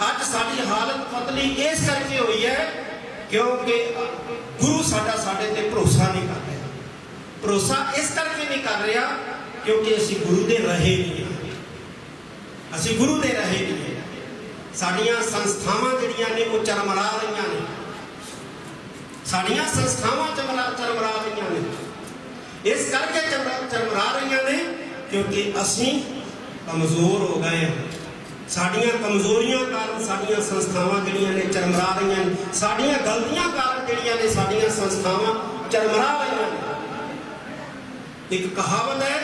अज साडी हालत पतली इस करके हुई है क्योंकि गुरु साडा साडे ते भरोसा नहीं कर रहा। भरोसा इस करके नहीं कर रहा क्योंकि असी गुरु दे रहे नहीं, असी गुरु दे रहे नहीं। साडियां संस्थावां जिहड़ियां ने वो चरमरा रही ने, साडियां संस्थावां चरमरा रही ने। इस करके चरमरा रही ने क्योंकि असी कमजोर हो गए हैं। साडियां कमजोरियां कारण साडियां संस्थावां जिहड़ियां ने चरमरा रही हैं, साडियां गलतियां कारण जिहड़ियां ने साडियां संस्थावां चरमरा रही हैं। एक कहावत है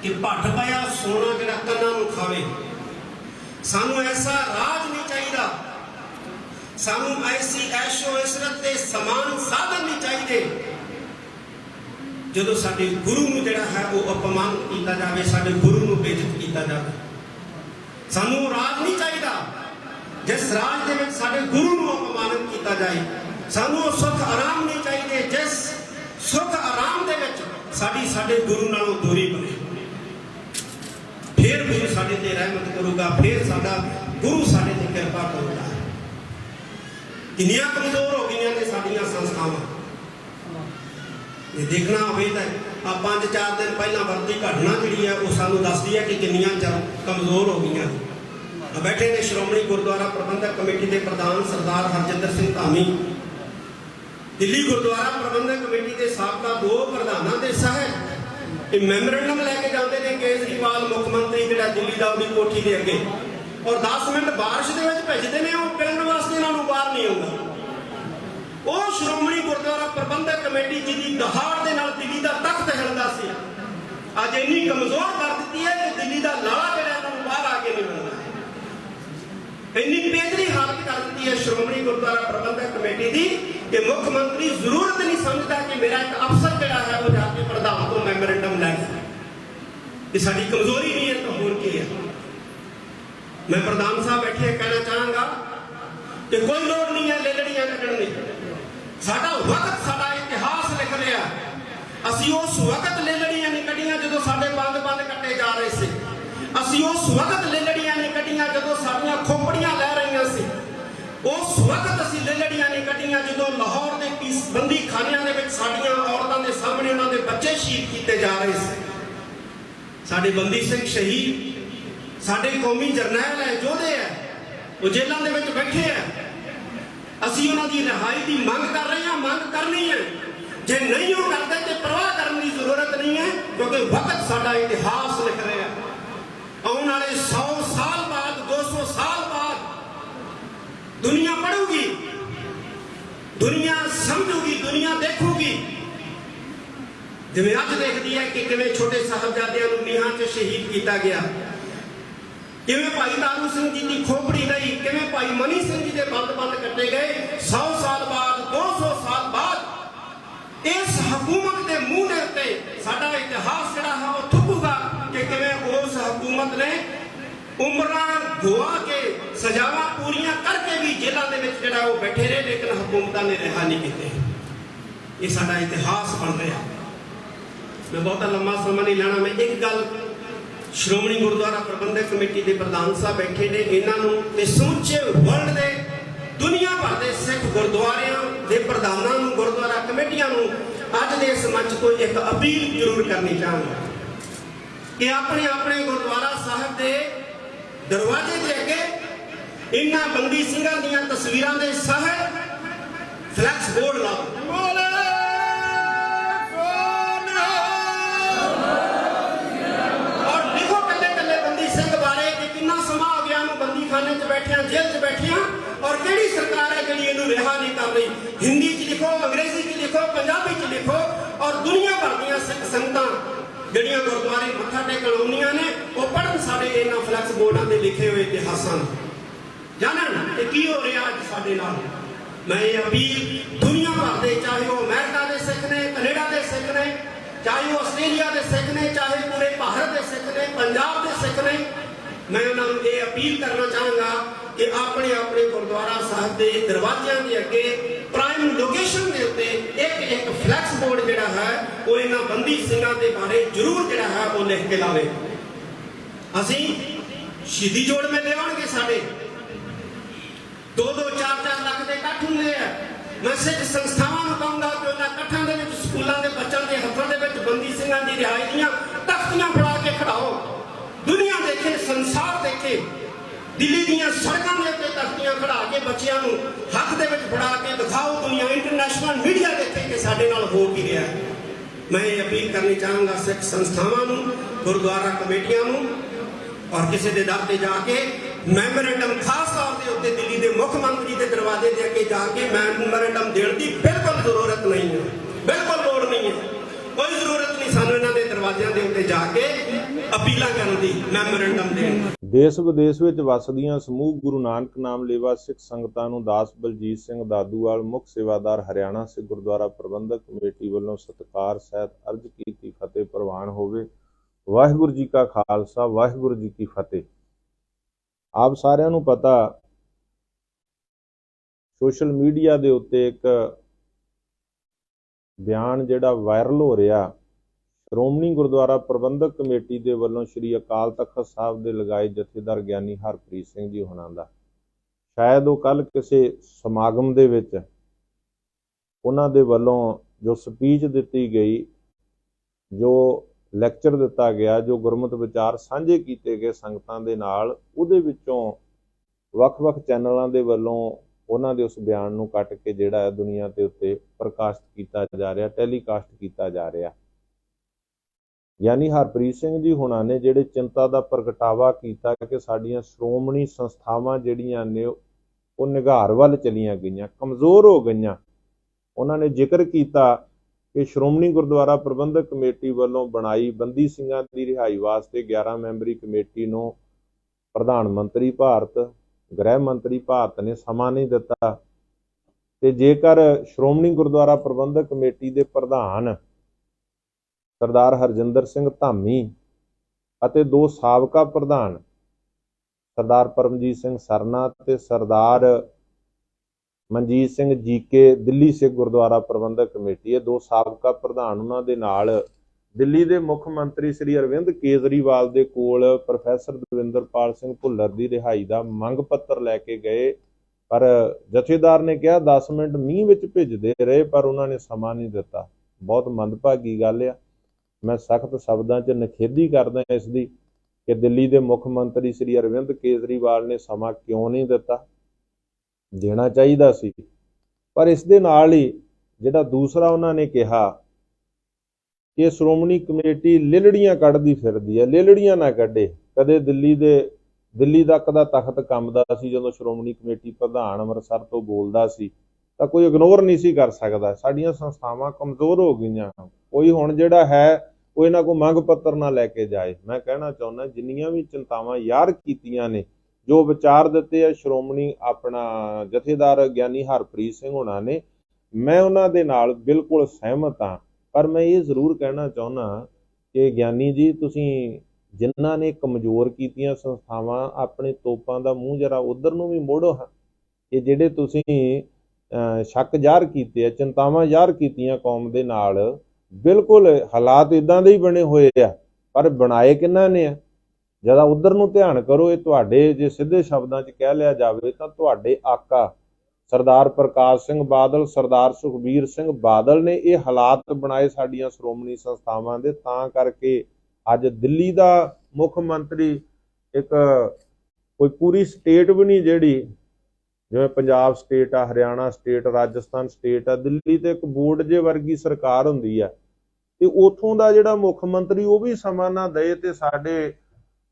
कि भट पाया सोना जिहड़ा कन्नां नूं खावे। सानू ऐसा राज नहीं चाहिए, सानू ऐसी ऐशो इशरत के समान साधन नहीं चाहिए जो साडे गुरु नूं जिहड़ा है वो अपमान किया जाए, साडे गुरु नूं बेइज्जत किया जाए। सानू राज नहीं चाहिए जिस राज दे विच साडे गुरु नूं अपमानित किया जाए। सानू सुख आराम नहीं चाहिए जिस सुख आराम दे विच साडे गुरु नालों दूरी बने। फिर गुरु साडे ते रहमत करूगा, फिर साडा गुरु साडे ते कृपा करूगा। कितनियां कमजोर हो गई ने साडियां संस्थावां। ये देखना होवे तां 5-4 दिन पहला वरती घटना जिहड़ी है वो सानू दसदी है कि कितनियां कमजोर हो गई। बैठे ने श्रोमणी गुरुद्वारा प्रबंधक कमेटी के प्रधान सरदार हरजिंदर सिंह धामी, दिल्ली गुरुद्वारा प्रबंधक कमेटी के साबका 2 प्रधानों के सहज मैमोरेंडम लैके जाते हैं केजरीवाल मुख्यमंत्री जिहड़ा दिल्ली का उहदी कोठी के अगे, और 10 मिनट बारिश के भेजते हैं, वो पिलन वास्ते इन्होंने बाहर नहीं आता। वो श्रोमणी गुरुद्वारा प्रबंधक कमेटी जिहदी दहाड़ दे नाल दिल्ली का तख्त हिलदा सी, अज इन्नी कमजोर कर दी है कि दिल्ली का लाला जिहड़ा इन्होंने बाहर आके नहीं मिलता। इन्नी बेहतरी हालत कर दी है श्रोमणी गुरुद्वारा प्रबंधक कमेटी की कि मुख्यमंत्री जरूरत नहीं समझता कि मेरा एक अफसर जिहड़ा है वो जाके प्रधान को मैमोरेंडम लै जाए। ये साडी कमजोरी नहीं है तो होर की है। मैं प्रधान साहब बैठे कहना चाहांगा कि कोई लोड़ नहीं है लेलड़ियां कढ़न दी। साडा वक्त साडा इतिहास लिख रहा। असी उस वक्त लेलड़ियां नहीं कढ़ियां जदों साडे बंद कट्टे जा रहे थे। असी उस वक्त लेलड़ियां नहीं कढ़ियां जदों साडियां खोपड़ियां लै रही सी। उस वक्त असी लेलड़ियां नहीं कढ़ियां जदों लाहौर के बंदी खानियां दे विच साडियां औरतां दे सामने उन्हां दे बच्चे शहीद किए जा रहे थे। साडे बंदी सिंह शहीद, साडे कौमी जरनैल है, योधे है, वो जेलों दे विच बैठे है। असी उन्हां दी रिहाई की मंग कर रहे हैं, मंग करनी है। जे नहीं हो करते तो परवाह करने की जरूरत नहीं है क्योंकि वक्त साडा इतिहास लिख रहा है। आने वाले 100 साल बाद, 200 साल बाद दुनिया पढ़ूगी, दुनिया समझूगी, दुनिया देखूगी। जिवें अज देखती है कि किवें छोटे साहबजादियां नूं नीहां च शहीद किया गया, किवें भाई तारू सिंह जी की खोपड़ी रही, किवें भाई मनी सिंह जी के बंद कट्टे गए। 100 साल बाद, 200 साल बाद इस हुकूमत के मुंह के उत्ते साडा इतिहास जिहड़ा है वो थुकूगा कि किवें उस हुकूमत ने उम्रां गुआ के सजावां पूरियां करके भी जेलों के विच जिहड़ा वो बैठे रहे, लेकिन हुकूमतां ने रिहा नहीं कीते। ये साडा इतिहास बन रहा। मैं बहुत लंबा समा नहीं लेना। मैं एक गल श्रोमणी गुरुद्वारा प्रबंधक कमेटी के प्रधान साहब बैठे ने, इन्हों ते समूचे वर्ल्ड के दुनिया भर के सिख गुरुद्वारियां के प्रधानों, गुरुद्वारा कमेटियां अज के इस मंच को एक अपील जरूर करनी चाहूँगा कि अपने अपने गुरुद्वारा साहब के दरवाजे के अगे इन्हां बंदी सिंघां दीयां तस्वीरां दे सह फ्लैक्स बोर्ड लाओ। खाने च बैठिया, जेल च बैठिया, और केड़ी सरकार है जिहड़ी इहनूं रिहा नहीं कर रही। हिंदी च लिखो, अंग्रेजी च लिखो, पंजाबी च लिखो, और दुनिया भर दीयां सिख संगतां जिहड़ियां गुरुद्वारे मत्था टेकण आउंदियां ने वो पढ़न साडे इन्हां फ्लैक्स बोर्डां ते लिखे हुए इतिहासां जानन कि की हो रहा अज साडे नाल। मैं ये अपील दुनिया भर दे, चाहे वो अमेरिका के सिख ने, कनेडा के सिख ने, चाहे वो आस्ट्रेलिया के सिख ने, चाहे पूरे भारत के सिख ने, पंजाब के सिख ने, मैं उन्होंने ये अपील करना चाहूँगा कि अपने अपने गुरुद्वारा साहब के दरवाजों के अगे प्राइम लोकेशन के उत्ते एक फ्लैक्स बोर्ड जिहड़ा है वो इन्हां बंदी सिंघां के बारे जरूर जिहड़ा है वो लिख के लावे। असीं शहीदी जोड़ मेले आउणगे साडे, 2-2 4-4 ਲੱਖ ਦੇ ਇਕੱਠ ਹੁੰਦੇ ਆ। ਮੈਂ ਸਿੱਖ ਸੰਸਥਾਵਾਂ ਨੂੰ ਕਹਾਂਗਾ ਕਿ ਉਹਨਾਂ ਇਕੱਠਾਂ ਦੇ ਵਿੱਚ ਸਕੂਲਾਂ ਦੇ ਬੱਚਿਆਂ ਦੇ ਹੱਥਾਂ ਦੇ ਵਿੱਚ ਬੰਦੀ ਸਿੰਘਾਂ ਦੀ ਰਿਹਾਈ ਦੀਆਂ ਤਖਤੀਆਂ ਫੜਾ ਕੇ ਖੜਾਓ। ਦੁਨੀਆ ਦੇਖੇ, ਸੰਸਾਰ ਦੇਖੇ। ਦਿੱਲੀ ਦੀਆਂ ਸੜਕਾਂ ਦੇ ਉੱਤੇ ਤਖਤੀਆਂ ਖੜਾ ਕੇ ਬੱਚਿਆਂ ਨੂੰ ਹੱਥ ਦੇ ਵਿੱਚ ਫੜਾ ਕੇ ਦਿਖਾਓ। ਦੁਨੀਆ ਇੰਟਰਨੈਸ਼ਨਲ ਮੀਡੀਆ ਦੇਖੇ ਕਿ ਸਾਡੇ ਨਾਲ ਹੋ ਕੀ ਰਿਹਾ ਹੈ। ਮੈਂ ਇਹ ਅਪੀਲ ਕਰਨੀ ਚਾਹਾਂਗਾ ਸਿੱਖ ਸੰਸਥਾਵਾਂ ਨੂੰ, ਗੁਰਦੁਆਰਾ ਕਮੇਟੀਆਂ ਨੂੰ, ਔਰ ਕਿਸੇ ਦੇ ਦਰ ਤੇ ਜਾ ਕੇ ਮੈਮੋਰੈਂਡਮ ਖਾਸ ਤੌਰ ਦੇ ਉੱਤੇ ਦਿੱਲੀ ਦੇ ਮੁੱਖ ਮੰਤਰੀ ਦੇ ਦਰਵਾਜ਼ੇ ਦੇ ਅੱਗੇ ਜਾ ਕੇ ਮੈਮੋਰੈਂਡਮ ਦੇਣ ਦੀ ਬਿਲਕੁਲ ਜ਼ਰੂਰਤ ਨਹੀਂ ਹੈ, ਬਿਲਕੁਲ ਲੋੜ ਨਹੀਂ ਹੈ। ਕੋਈ ਜ਼ਰੂਰਤ ਨਹੀਂ ਸਾਨੂੰ ਇਹਨਾਂ ਦੇ ਦਰਵਾਜ਼ਿਆਂ ਦੇ ਉੱਤੇ ਜਾ ਕੇ ਅਪੀਲਾਂ ਕਰਨ ਦੀ, ਮੈਮੋਰੈਂਡਮ ਦੇਣ। ਦੇਸ਼ ਵਿਦੇਸ਼ ਵਿੱਚ ਵਸਦੀਆਂ ਸਮੂਹ ਗੁਰੂ ਨਾਨਕ ਨਾਮ ਲੇਵਾ ਸਿੱਖ ਸੰਗਤਾਂ ਨੂੰ ਦਾਸ ਬਲਜੀਤ ਸਿੰਘ ਦਾਦੂਵਾਲ ਮੁੱਖ ਸੇਵਾਦਾਰ ਹਰਿਆਣਾ ਸਿੱਖ ਗੁਰਦੁਆਰਾ ਪ੍ਰਬੰਧਕ ਕਮੇਟੀ ਵੱਲੋਂ ਸਤਿਕਾਰ ਸਹਿਤ ਅਰਜ਼ ਕੀਤੀ ਫਤਿਹ ਪ੍ਰਵਾਨ ਹੋਵੇ। ਵਾਹਿਗੁਰੂ ਜੀ ਕਾ ਖਾਲਸਾ, ਵਾਹਿਗੁਰੂ ਜੀ ਕੀ ਫਤਿਹ। ਆਪ ਸਾਰਿਆਂ ਨੂੰ ਪਤਾ, ਸੋਸ਼ਲ ਮੀਡੀਆ ਦੇ ਉੱਤੇ ਇੱਕ ਬਿਆਨ ਜਿਹੜਾ ਵਾਇਰਲ ਹੋ ਰਿਹਾ, ਸ਼੍ਰੋਮਣੀ ਗੁਰਦੁਆਰਾ ਪ੍ਰਬੰਧਕ ਕਮੇਟੀ ਦੇ ਵੱਲੋਂ ਸ੍ਰੀ ਅਕਾਲ ਤਖਤ ਸਾਹਿਬ ਦੇ ਲਗਾਏ ਜਥੇਦਾਰ ਗਿਆਨੀ ਹਰਪ੍ਰੀਤ ਸਿੰਘ ਜੀ ਹੋਣਾ ਦਾ। ਸ਼ਾਇਦ ਉਹ ਕੱਲ ਕਿਸੇ ਸਮਾਗਮ ਦੇ ਵਿੱਚ ਉਹਨਾਂ ਦੇ ਵੱਲੋਂ ਜੋ ਸਪੀਚ ਦਿੱਤੀ ਗਈ, ਜੋ ਲੈਕਚਰ ਦਿੱਤਾ ਗਿਆ, ਜੋ ਗੁਰਮਤਿ ਵਿਚਾਰ ਸਾਂਝੇ ਕੀਤੇ ਗਏ ਸੰਗਤਾਂ ਦੇ ਨਾਲ, ਉਹਦੇ ਵਿੱਚੋਂ ਵੱਖ-ਵੱਖ ਚੈਨਲਾਂ ਦੇ ਵੱਲੋਂ ਉਹਨਾਂ ਦੇ ਉਸ ਬਿਆਨ ਨੂੰ ਕੱਟ ਕੇ ਜਿਹੜਾ ਹੈ ਦੁਨੀਆ ਦੇ ਉੱਤੇ ਪ੍ਰਕਾਸ਼ਿਤ ਕੀਤਾ ਜਾ ਰਿਹਾ, ਟੈਲੀਕਾਸਟ ਕੀਤਾ ਜਾ ਰਿਹਾ। ਯਾਨੀ ਹਰਪ੍ਰੀਤ ਸਿੰਘ ਜੀ ਹੁਣਾਂ ਨੇ ਜਿਹੜੇ ਚਿੰਤਾ ਦਾ ਪ੍ਰਗਟਾਵਾ ਕੀਤਾ ਕਿ ਸਾਡੀਆਂ ਸ਼੍ਰੋਮਣੀ ਸੰਸਥਾਵਾਂ ਜਿਹੜੀਆਂ ਨੇ ਉਹ ਨਿਘਾਰ ਵੱਲ ਚਲੀਆਂ ਗਈਆਂ, ਕਮਜ਼ੋਰ ਹੋ ਗਈਆਂ। ਉਹਨਾਂ ਨੇ ਜ਼ਿਕਰ ਕੀਤਾ ਕਿ ਸ਼੍ਰੋਮਣੀ ਗੁਰਦੁਆਰਾ ਪ੍ਰਬੰਧਕ ਕਮੇਟੀ ਵੱਲੋਂ ਬਣਾਈ ਬੰਦੀ ਸਿੰਘਾਂ ਦੀ ਰਿਹਾਈ ਵਾਸਤੇ 11 ਮੈਂਬਰੀ ਕਮੇਟੀ ਨੂੰ ਪ੍ਰਧਾਨ ਮੰਤਰੀ ਭਾਰਤ, ਗ੍ਰਹਿ ਮੰਤਰੀ ਭਾਰਤ ਨੇ ਸਮਾਂ ਨਹੀਂ ਦਿੱਤਾ, ਤੇ ਜੇਕਰ ਸ਼੍ਰੋਮਣੀ ਗੁਰਦੁਆਰਾ ਪ੍ਰਬੰਧਕ ਕਮੇਟੀ ਦੇ ਪ੍ਰਧਾਨ ਸਰਦਾਰ ਹਰਜਿੰਦਰ ਸਿੰਘ ਧਾਮੀ ਅਤੇ 2 ਸਾਬਕਾ ਪ੍ਰਧਾਨ ਸਰਦਾਰ ਪਰਮਜੀਤ ਸਿੰਘ ਸਰਨਾ ਤੇ ਸਰਦਾਰ ਮਨਜੀਤ ਸਿੰਘ ਜੀਕੇ ਦਿੱਲੀ ਸਿੱਖ ਗੁਰਦੁਆਰਾ ਪ੍ਰਬੰਧਕ ਕਮੇਟੀ, ਇਹ 2 ਸਾਬਕਾ ਪ੍ਰਧਾਨ ਉਹਨਾਂ ਦੇ ਨਾਲ ਦਿੱਲੀ ਦੇ ਮੁੱਖ ਮੰਤਰੀ ਸ੍ਰੀ ਅਰਵਿੰਦ ਕੇਜਰੀਵਾਲ ਦੇ ਕੋਲ ਪ੍ਰੋਫੈਸਰ ਦਵਿੰਦਰਪਾਲ ਸਿੰਘ ਭੁੱਲਰ ਦੀ ਰਿਹਾਈ ਦਾ ਮੰਗ ਪੱਤਰ ਲੈ ਕੇ ਗਏ। ਪਰ ਜਥੇਦਾਰ ਨੇ ਕਿਹਾ 10 ਮਿੰਟ ਮੀਂਹ ਵਿੱਚ ਭਿੱਜਦੇ ਰਹੇ, ਪਰ ਉਹਨਾਂ ਨੇ ਸਮਾਂ ਨਹੀਂ ਦਿੱਤਾ। ਬਹੁਤ ਮੰਦਭਾਗੀ ਗੱਲ ਆ। ਮੈਂ ਸਖਤ ਸ਼ਬਦਾਂ 'ਚ ਨਿਖੇਧੀ ਕਰਦਾ ਇਸ ਦੀ ਕਿ ਦਿੱਲੀ ਦੇ ਮੁੱਖ ਮੰਤਰੀ ਸ੍ਰੀ ਅਰਵਿੰਦ ਕੇਜਰੀਵਾਲ ਨੇ ਸਮਾਂ ਕਿਉਂ ਨਹੀਂ ਦਿੱਤਾ, ਦੇਣਾ ਚਾਹੀਦਾ ਸੀ। ਪਰ ਇਸ ਦੇ ਨਾਲ ਹੀ ਜਿਹੜਾ ਦੂਸਰਾ ਉਹਨਾਂ ਨੇ ਕਿਹਾ ਕਿ ਸ਼੍ਰੋਮਣੀ ਕਮੇਟੀ ਲਿਲੜੀਆਂ ਕੱਢਦੀ ਫਿਰਦੀ ਹੈ। ਲਿਲੜੀਆਂ ਨਾ ਕੱਢੇ। ਕਦੇ ਦਿੱਲੀ ਤੱਕ ਦਾ ਤਖਤ ਕੰਬਦਾ ਸੀ ਜਦੋਂ ਸ਼੍ਰੋਮਣੀ ਕਮੇਟੀ ਪ੍ਰਧਾਨ ਅੰਮ੍ਰਿਤਸਰ ਤੋਂ ਬੋਲਦਾ ਸੀ ਤਾਂ ਕੋਈ ਇਗਨੋਰ ਨਹੀਂ ਸੀ ਕਰ ਸਕਦਾ। ਸਾਡੀਆਂ ਸੰਸਥਾਵਾਂ ਕਮਜ਼ੋਰ ਹੋ ਗਈਆਂ। ਕੋਈ ਹੁਣ ਜਿਹੜਾ ਹੈ ਉਹ ਇਹਨਾਂ ਕੋਲ ਮੰਗ ਪੱਤਰ ਨਾ ਲੈ ਕੇ ਜਾਏ। ਮੈਂ ਕਹਿਣਾ ਚਾਹੁੰਦਾ ਜਿੰਨੀਆਂ ਵੀ ਚਿੰਤਾਵਾਂ ਯਾਰ ਕੀਤੀਆਂ ਨੇ, ਜੋ ਵਿਚਾਰ ਦਿੱਤੇ ਆ ਸ਼੍ਰੋਮਣੀ ਆਪਣਾ ਜਥੇਦਾਰ ਗਿਆਨੀ ਹਰਪ੍ਰੀਤ ਸਿੰਘ ਹੋਣਾ ਨੇ, ਮੈਂ ਉਹਨਾਂ ਦੇ ਨਾਲ ਬਿਲਕੁਲ ਸਹਿਮਤ ਹਾਂ। ਪਰ ਮੈਂ ਇਹ ਜ਼ਰੂਰ ਕਹਿਣਾ ਚਾਹੁੰਦਾ ਕਿ ਗਿਆਨੀ ਜੀ, ਤੁਸੀਂ ਜਿਨ੍ਹਾਂ ਨੇ ਕਮਜ਼ੋਰ ਕੀਤੀਆਂ ਸੰਸਥਾਵਾਂ, ਆਪਣੇ ਤੋਪਾਂ ਦਾ ਮੂੰਹ ਜਰਾ ਉਧਰ ਨੂੰ ਵੀ ਮੋੜੋ। ਇਹ ਜਿਹੜੇ ਤੁਸੀਂ ਸ਼ੱਕ ਜ਼ਾਹਰ ਕੀਤੇ ਆ, ਚਿੰਤਾਵਾਂ ਜ਼ਾਹਰ ਕੀਤੀਆਂ ਕੌਮ ਦੇ ਨਾਲ, ਬਿਲਕੁਲ ਹਾਲਾਤ ਇਦਾਂ ਦੇ ਹੀ ਬਣੇ ਹੋਏ ਆ, ਪਰ ਬਣਾਏ ਕਿਹਨਾਂ ਨੇ ਆ? ਜਰਾ ਉਧਰ ਨੂੰ ਧਿਆਨ ਕਰੋ। ਇਹ ਤੁਹਾਡੇ, ਜੇ ਸਿੱਧੇ ਸ਼ਬਦਾਂ 'ਚ ਕਹਿ ਲਿਆ ਜਾਵੇ ਤਾਂ ਤੁਹਾਡੇ ਆਕਾ ਸਰਦਾਰ ਪ੍ਰਕਾਸ਼ ਸਿੰਘ ਬਾਦਲ, ਸਰਦਾਰ ਸੁਖਬੀਰ ਸਿੰਘ ਬਾਦਲ ਨੇ ਇਹ ਹਾਲਾਤ ਬਣਾਏ ਸਾਡੀਆਂ ਸ਼੍ਰੋਮਣੀ ਸੰਸਥਾਵਾਂ ਦੇ। ਤਾਂ ਕਰਕੇ ਅੱਜ ਦਿੱਲੀ ਦਾ ਮੁੱਖ ਮੰਤਰੀ, ਇੱਕ ਕੋਈ ਪੂਰੀ ਸਟੇਟ ਵੀ ਨਹੀਂ ਜਿਹੜੀ, ਜਿਵੇਂ ਪੰਜਾਬ ਸਟੇਟ ਆ, ਹਰਿਆਣਾ ਸਟੇਟ, ਰਾਜਸਥਾਨ ਸਟੇਟ ਆ, ਦਿੱਲੀ ਤੇ ਇੱਕ ਬੋਰਡ ਜੇ ਵਰਗੀ ਸਰਕਾਰ ਹੁੰਦੀ ਆ, ਤੇ ਉਥੋਂ ਦਾ ਜਿਹੜਾ ਮੁੱਖ ਮੰਤਰੀ ਉਹ ਵੀ ਸਮਾਂ ਨਾ ਦੇ ਤੇ ਸਾਡੇ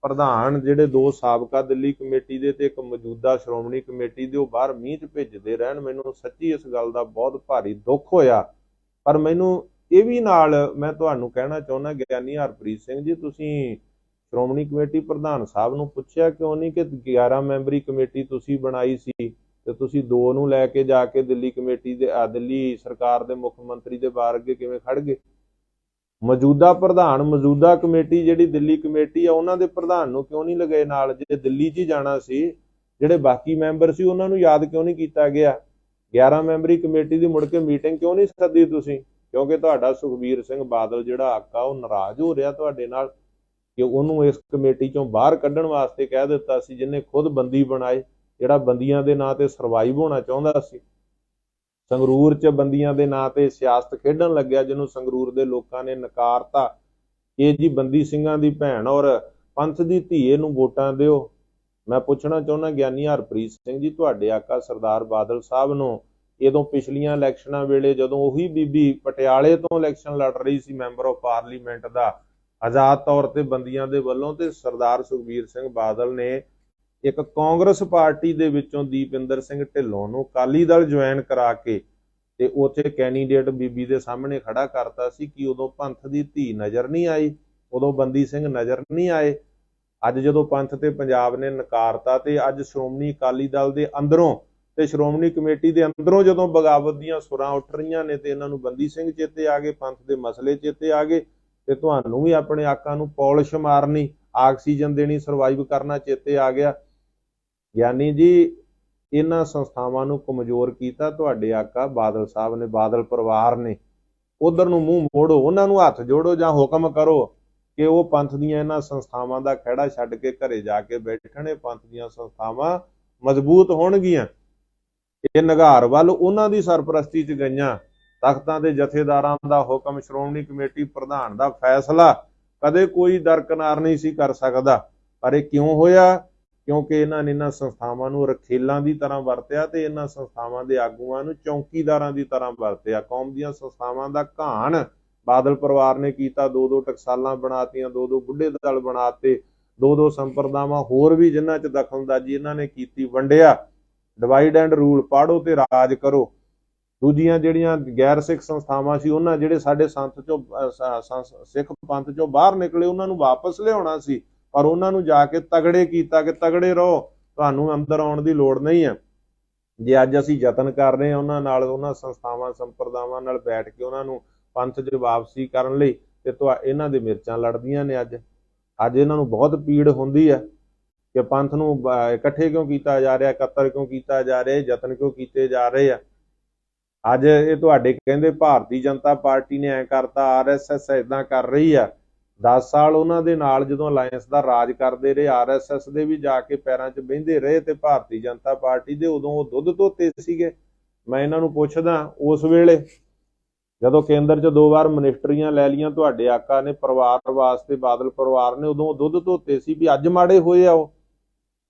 ਪ੍ਰਧਾਨ ਜਿਹੜੇ 2 ਸਾਬਕਾ ਦਿੱਲੀ ਕਮੇਟੀ ਦੇ ਤੇ ਇੱਕ ਮੌਜੂਦਾ ਸ਼੍ਰੋਮਣੀ ਕਮੇਟੀ ਦੇ, ਉਹ ਬਾਹਰ ਮੀਂਹ 'ਚ ਭਿੱਜਦੇ ਰਹਿਣ। ਮੈਨੂੰ ਸੱਚੀ ਇਸ ਗੱਲ ਦਾ ਬਹੁਤ ਭਾਰੀ ਦੁੱਖ ਹੋਇਆ। ਪਰ ਮੈਨੂੰ ਇਹ ਵੀ ਨਾਲ ਮੈਂ ਤੁਹਾਨੂੰ ਕਹਿਣਾ ਚਾਹੁੰਦਾ ਗਿਆਨੀ ਹਰਪ੍ਰੀਤ ਸਿੰਘ ਜੀ, ਤੁਸੀਂ ਸ਼੍ਰੋਮਣੀ ਕਮੇਟੀ ਪ੍ਰਧਾਨ ਸਾਹਿਬ ਨੂੰ ਪੁੱਛਿਆ ਕਿਉਂ ਨਹੀਂ ਕਿ 11 ਮੈਂਬਰੀ ਕਮੇਟੀ ਤੁਸੀਂ ਬਣਾਈ ਸੀ ਤੇ ਤੁਸੀਂ 2 ਨੂੰ ਲੈ ਕੇ ਜਾ ਕੇ ਦਿੱਲੀ ਕਮੇਟੀ ਦੇ ਦਿੱਲੀ ਸਰਕਾਰ ਦੇ ਮੁੱਖ ਮੰਤਰੀ ਦੇ ਬਾਹਰ ਅੱਗੇ ਕਿਵੇਂ ਖੜ ਗਏ? ਮੌਜੂਦਾ ਪ੍ਰਧਾਨ, ਮੌਜੂਦਾ ਕਮੇਟੀ ਜਿਹੜੀ ਦਿੱਲੀ ਕਮੇਟੀ ਆ, ਉਹਨਾਂ ਦੇ ਪ੍ਰਧਾਨ ਨੂੰ ਕਿਉਂ ਨਹੀਂ ਲਗਾਏ ਨਾਲ? ਜੇ ਦਿੱਲੀ 'ਚ ਹੀ ਜਾਣਾ ਸੀ, ਜਿਹੜੇ ਬਾਕੀ ਮੈਂਬਰ ਸੀ ਉਹਨਾਂ ਨੂੰ ਯਾਦ ਕਿਉਂ ਨਹੀਂ ਕੀਤਾ ਗਿਆ? 11 ਮੈਂਬਰੀ ਕਮੇਟੀ ਦੀ ਮੁੜ ਕੇ ਮੀਟਿੰਗ ਕਿਉਂ ਨਹੀਂ ਸੱਦੀ ਤੁਸੀਂ? ਕਿਉਂਕਿ ਤੁਹਾਡਾ ਸੁਖਬੀਰ ਸਿੰਘ ਬਾਦਲ ਜਿਹੜਾ ਆਕਾ, ਉਹ ਨਾਰਾਜ਼ ਹੋ ਰਿਹਾ ਤੁਹਾਡੇ ਨਾਲ ਕਿ ਉਹਨੂੰ ਇਸ ਕਮੇਟੀ 'ਚੋਂ ਬਾਹਰ ਕੱਢਣ ਵਾਸਤੇ ਕਹਿ ਦਿੱਤਾ ਸੀ, ਜਿਹਨੇ ਖੁਦ ਬੰਦੀ ਬਣਾਏ। ਜਿਹੜਾ ਬੰਦੀਆਂ ਦੇ ਨਾਂ ਤੇ ਸਰਵਾਈਵ ਹੋਣਾ ਚਾਹੁੰਦਾ ਸੀ। ਸੰਗਰੂਰ 'ਚ ਬੰਦੀਆਂ ਦੇ ਨਾਂ ਤੇ ਸਿਆਸਤ ਖੇਡਣ ਲੱਗਿਆ, ਜਿਹਨੂੰ ਸੰਗਰੂਰ ਦੇ ਲੋਕਾਂ ਨੇ ਨਕਾਰਤਾ। ਇਹ ਜੀ ਬੰਦੀ ਸਿੰਘਾਂ ਦੀ ਭੈਣ ਔਰ ਪੰਥ ਦੀ ਧੀਏ ਨੂੰ ਵੋਟਾਂ ਦਿਓ। ਮੈਂ ਪੁੱਛਣਾ ਚਾਹੁੰਦਾ ਗਿਆਨੀ ਹਰਪ੍ਰੀਤ ਸਿੰਘ ਜੀ, ਤੁਹਾਡੇ ਆਕਾ ਸਰਦਾਰ ਬਾਦਲ ਸਾਹਿਬ ਨੂੰ ਜਦੋਂ ਪਿਛਲੀਆਂ ਇਲੈਕਸ਼ਨਾਂ ਵੇਲੇ ਜਦੋਂ ਉਹੀ ਬੀਬੀ ਪਟਿਆਲੇ ਤੋਂ ਇਲੈਕਸ਼ਨ ਲੜ ਰਹੀ ਸੀ ਮੈਂਬਰ ਆਫ ਪਾਰਲੀਮੈਂਟ ਦਾ ਆਜ਼ਾਦ ਤੌਰ ਤੇ ਬੰਦੀਆਂ ਦੇ ਵੱਲੋਂ, ਤੇ ਸਰਦਾਰ ਸੁਖਬੀਰ ਸਿੰਘ ਬਾਦਲ ਨੇ ਇੱਕ ਕਾਂਗਰਸ ਪਾਰਟੀ ਦੇ ਵਿੱਚੋਂ ਦੀਪਿੰਦਰ ਸਿੰਘ ਢਿੱਲੋਂ ਨੂੰ ਅਕਾਲੀ ਦਲ ਜੁਆਇਨ ਕਰਾ ਕੇ ਤੇ ਉੱਥੇ ਕੈਂਡੀਡੇਟ ਬੀਬੀ ਦੇ ਸਾਹਮਣੇ ਖੜਾ ਕਰਤਾ ਸੀ ਕਿ ਉਦੋਂ ਪੰਥ ਦੀ ਧੀ ਨਜ਼ਰ ਨਹੀਂ ਆਈ, ਉਦੋਂ ਬੰਦੀ ਸਿੰਘ ਨਜ਼ਰ ਨਹੀਂ ਆਏ। ਅੱਜ ਜਦੋਂ ਪੰਥ ਤੇ ਪੰਜਾਬ ਨੇ ਨਕਾਰਤਾ ਤੇ ਅੱਜ ਸ਼੍ਰੋਮਣੀ ਅਕਾਲੀ ਦਲ ਦੇ ਅੰਦਰੋਂ ਤੇ ਸ਼੍ਰੋਮਣੀ ਕਮੇਟੀ ਦੇ ਅੰਦਰੋਂ ਜਦੋਂ ਬਗਾਵਤ ਦੀਆਂ ਸੁਰਾਂ ਉੱਠ ਰਹੀਆਂ ਨੇ ਤੇ ਇਹਨਾਂ ਨੂੰ ਬੰਦੀ ਸਿੰਘ ਚੇਤੇ ਆ ਗਏ, ਪੰਥ ਦੇ ਮਸਲੇ ਚੇਤੇ ਆ ਗਏ, ਤੇ ਤੁਹਾਨੂੰ ਵੀ ਆਪਣੇ ਆਕਾਂ ਨੂੰ ਪੌਲਿਸ਼ ਮਾਰਨੀ, ਆਕਸੀਜਨ ਦੇਣੀ, ਸਰਵਾਈਵ ਕਰਨਾ ਚੇਤੇ ਆ ਗਿਆ। ਗਿਆਨੀ ਜੀ, ਇਹਨਾਂ ਸੰਸਥਾਵਾਂ ਨੂੰ ਕਮਜ਼ੋਰ ਕੀਤਾ ਤੁਹਾਡੇ ਆਕਾ ਬਾਦਲ ਸਾਹਿਬ ਨੇ, ਬਾਦਲ ਪਰਿਵਾਰ ਨੇ। ਉਧਰ ਨੂੰ ਮੂੰਹ ਮੋੜੋ, ਉਹਨਾਂ ਨੂੰ ਹੱਥ ਜੋੜੋ ਜਾਂ ਹੁਕਮ ਕਰੋ ਕਿ ਉਹ ਪੰਥ ਦੀਆਂ ਇਹਨਾਂ ਸੰਸਥਾਵਾਂ ਦਾ ਖਹਿੜਾ ਛੱਡ ਕੇ ਘਰੇ ਜਾ ਕੇ ਬੈਠਣ। ਪੰਥ ਦੀਆਂ ਸੰਸਥਾਵਾਂ ਮਜ਼ਬੂਤ ਹੋਣਗੀਆਂ। ਇਹ ਨਿਘਾਰ ਵੱਲ ਉਹਨਾਂ ਦੀ ਸਰਪ੍ਰਸਤੀ 'ਚ ਗਈਆਂ। ਤਖਤਾਂ ਦੇ ਜਥੇਦਾਰਾਂ ਦਾ ਹੁਕਮ, ਸ਼੍ਰੋਮਣੀ ਕਮੇਟੀ ਪ੍ਰਧਾਨ ਦਾ ਫੈਸਲਾ ਕਦੇ ਕੋਈ ਦਰਕਨਾਰ ਨਹੀਂ ਸੀ ਕਰ ਸਕਦਾ। ਪਰ ਇਹ ਕਿਉਂ ਹੋਇਆ? ਕਿਉਂਕਿ ਇਹਨਾਂ ਨੇ ਇਹਨਾਂ ਸੰਸਥਾਵਾਂ ਨੂੰ ਰਖੇਲਾਂ ਦੀ ਤਰ੍ਹਾਂ ਵਰਤਿਆ ਤੇ ਇਹਨਾਂ ਸੰਸਥਾਵਾਂ ਦੇ ਆਗੂਆਂ ਨੂੰ ਚੌਕੀਦਾਰਾਂ ਦੀ ਤਰ੍ਹਾਂ ਵਰਤਿਆ। ਕੌਮ ਦੀਆਂ ਸੰਸਥਾਵਾਂ ਦਾ ਘਾਣ ਬਾਦਲ ਪਰਿਵਾਰ ਨੇ ਕੀਤਾ। 2-2 ਟਕਸਾਲਾਂ ਬਣਾਤੀਆਂ, 2-2 ਬੁੱਢੇ ਦਲ ਬਣਾਤੇ, 2-2 ਸੰਪਰਦਾਵਾਂ ਹੋਰ ਵੀ ਜਿਨ੍ਹਾਂ 'ਚ ਦਖਲਅੰਦਾਜ਼ੀ ਇਹਨਾਂ ਨੇ ਕੀਤੀ, ਵੰਡਿਆ। ਡਿਵਾਈਡ ਐਂਡ ਰੂਲ, ਪਾੜੋ ਤੇ ਰਾਜ ਕਰੋ। ਦੂਜੀਆਂ ਜਿਹੜੀਆਂ ਗੈਰ ਸਿੱਖ ਸੰਸਥਾਵਾਂ ਸੀ, ਉਹਨਾਂ ਜਿਹੜੇ ਸਾਡੇ ਸੰਤ ਚੋਂ ਸਿੱਖ ਪੰਥ ਚੋਂ ਬਾਹਰ ਨਿਕਲੇ, ਉਹਨਾਂ ਨੂੰ ਵਾਪਸ ਲਿਆਉਣਾ ਸੀ, ਪਰ ਉਹਨਾਂ ਨੂੰ ਜਾ ਕੇ ਤਗੜੇ ਕੀਤਾ ਕਿ ਤਗੜੇ ਰਹੋ, ਤੁਹਾਨੂੰ ਅੰਦਰ ਆਉਣ ਦੀ ਲੋੜ ਨਹੀਂ ਹੈ। ਜੇ ਅੱਜ ਅਸੀਂ ਯਤਨ ਕਰ ਰਹੇ ਹਾਂ ਉਹਨਾਂ ਨਾਲ, ਉਹਨਾਂ ਸੰਸਥਾਵਾਂ ਸੰਪਰਦਾਵਾਂ ਨਾਲ ਬੈਠ ਕੇ ਉਹਨਾਂ ਨੂੰ ਪੰਥ 'ਚ ਵਾਪਸੀ ਕਰਨ ਲਈ, ਤੇ ਇਹਨਾਂ ਦੇ ਮਿਰਚਾਂ ਲੜਦੀਆਂ ਨੇ। ਅੱਜ ਇਹਨਾਂ ਨੂੰ ਬਹੁਤ ਪੀੜ ਹੁੰਦੀ ਹੈ ਕਿ ਪੰਥ ਨੂੰ ਇਕੱਠੇ ਕਿਉਂ ਕੀਤਾ ਜਾ ਰਿਹਾ, ਇਕੱਤਰ ਕਿਉਂ ਕੀਤਾ ਜਾ ਰਿਹਾ, ਯਤਨ ਕਿਉਂ ਕੀਤੇ ਜਾ ਰਹੇ ਆ। ਅੱਜ ਇਹ ਤੁਹਾਡੇ ਕਹਿੰਦੇ ਭਾਰਤੀ ਜਨਤਾ ਪਾਰਟੀ ਨੇ ਐਂ ਕਰਤਾ, RSS ਏਦਾਂ ਕਰ ਰਹੀ ਆ। 10 ਸਾਲ ਉਹਨਾਂ ਦੇ ਨਾਲ ਜਦੋਂ ਅਲਾਇੰਸ ਦਾ ਰਾਜ ਕਰਦੇ ਰਹੇ, RSS ਦੇ ਵੀ ਜਾ ਕੇ ਪੈਰਾਂ 'ਚ ਬਹਿੰਦੇ ਰਹੇ ਤੇ ਭਾਰਤੀ ਜਨਤਾ ਪਾਰਟੀ ਦੇ ਉਦੋਂ ਉਹ ਦੁੱਧ ਧੋਤੇ ਸੀਗੇ। ਮੈਂ ਇਹਨਾਂ ਨੂੰ ਪੁੱਛਦਾ, ਉਸ ਵੇਲੇ ਜਦੋਂ ਕੇਂਦਰ 'ਚ 2 ਵਾਰ ਮਿਨਿਸਟਰੀਆਂ ਲੈ ਲਈਆਂ ਤੁਹਾਡੇ ਆਕਾ ਨੇ ਪਰਿਵਾਰ ਵਾਸਤੇ, ਬਾਦਲ ਪਰਿਵਾਰ ਨੇ, ਉਦੋਂ ਦੁੱਧ ਧੋਤੇ ਸੀ ਵੀ ਅੱਜ ਮਾੜੇ ਹੋਏ ਆ ਉਹ।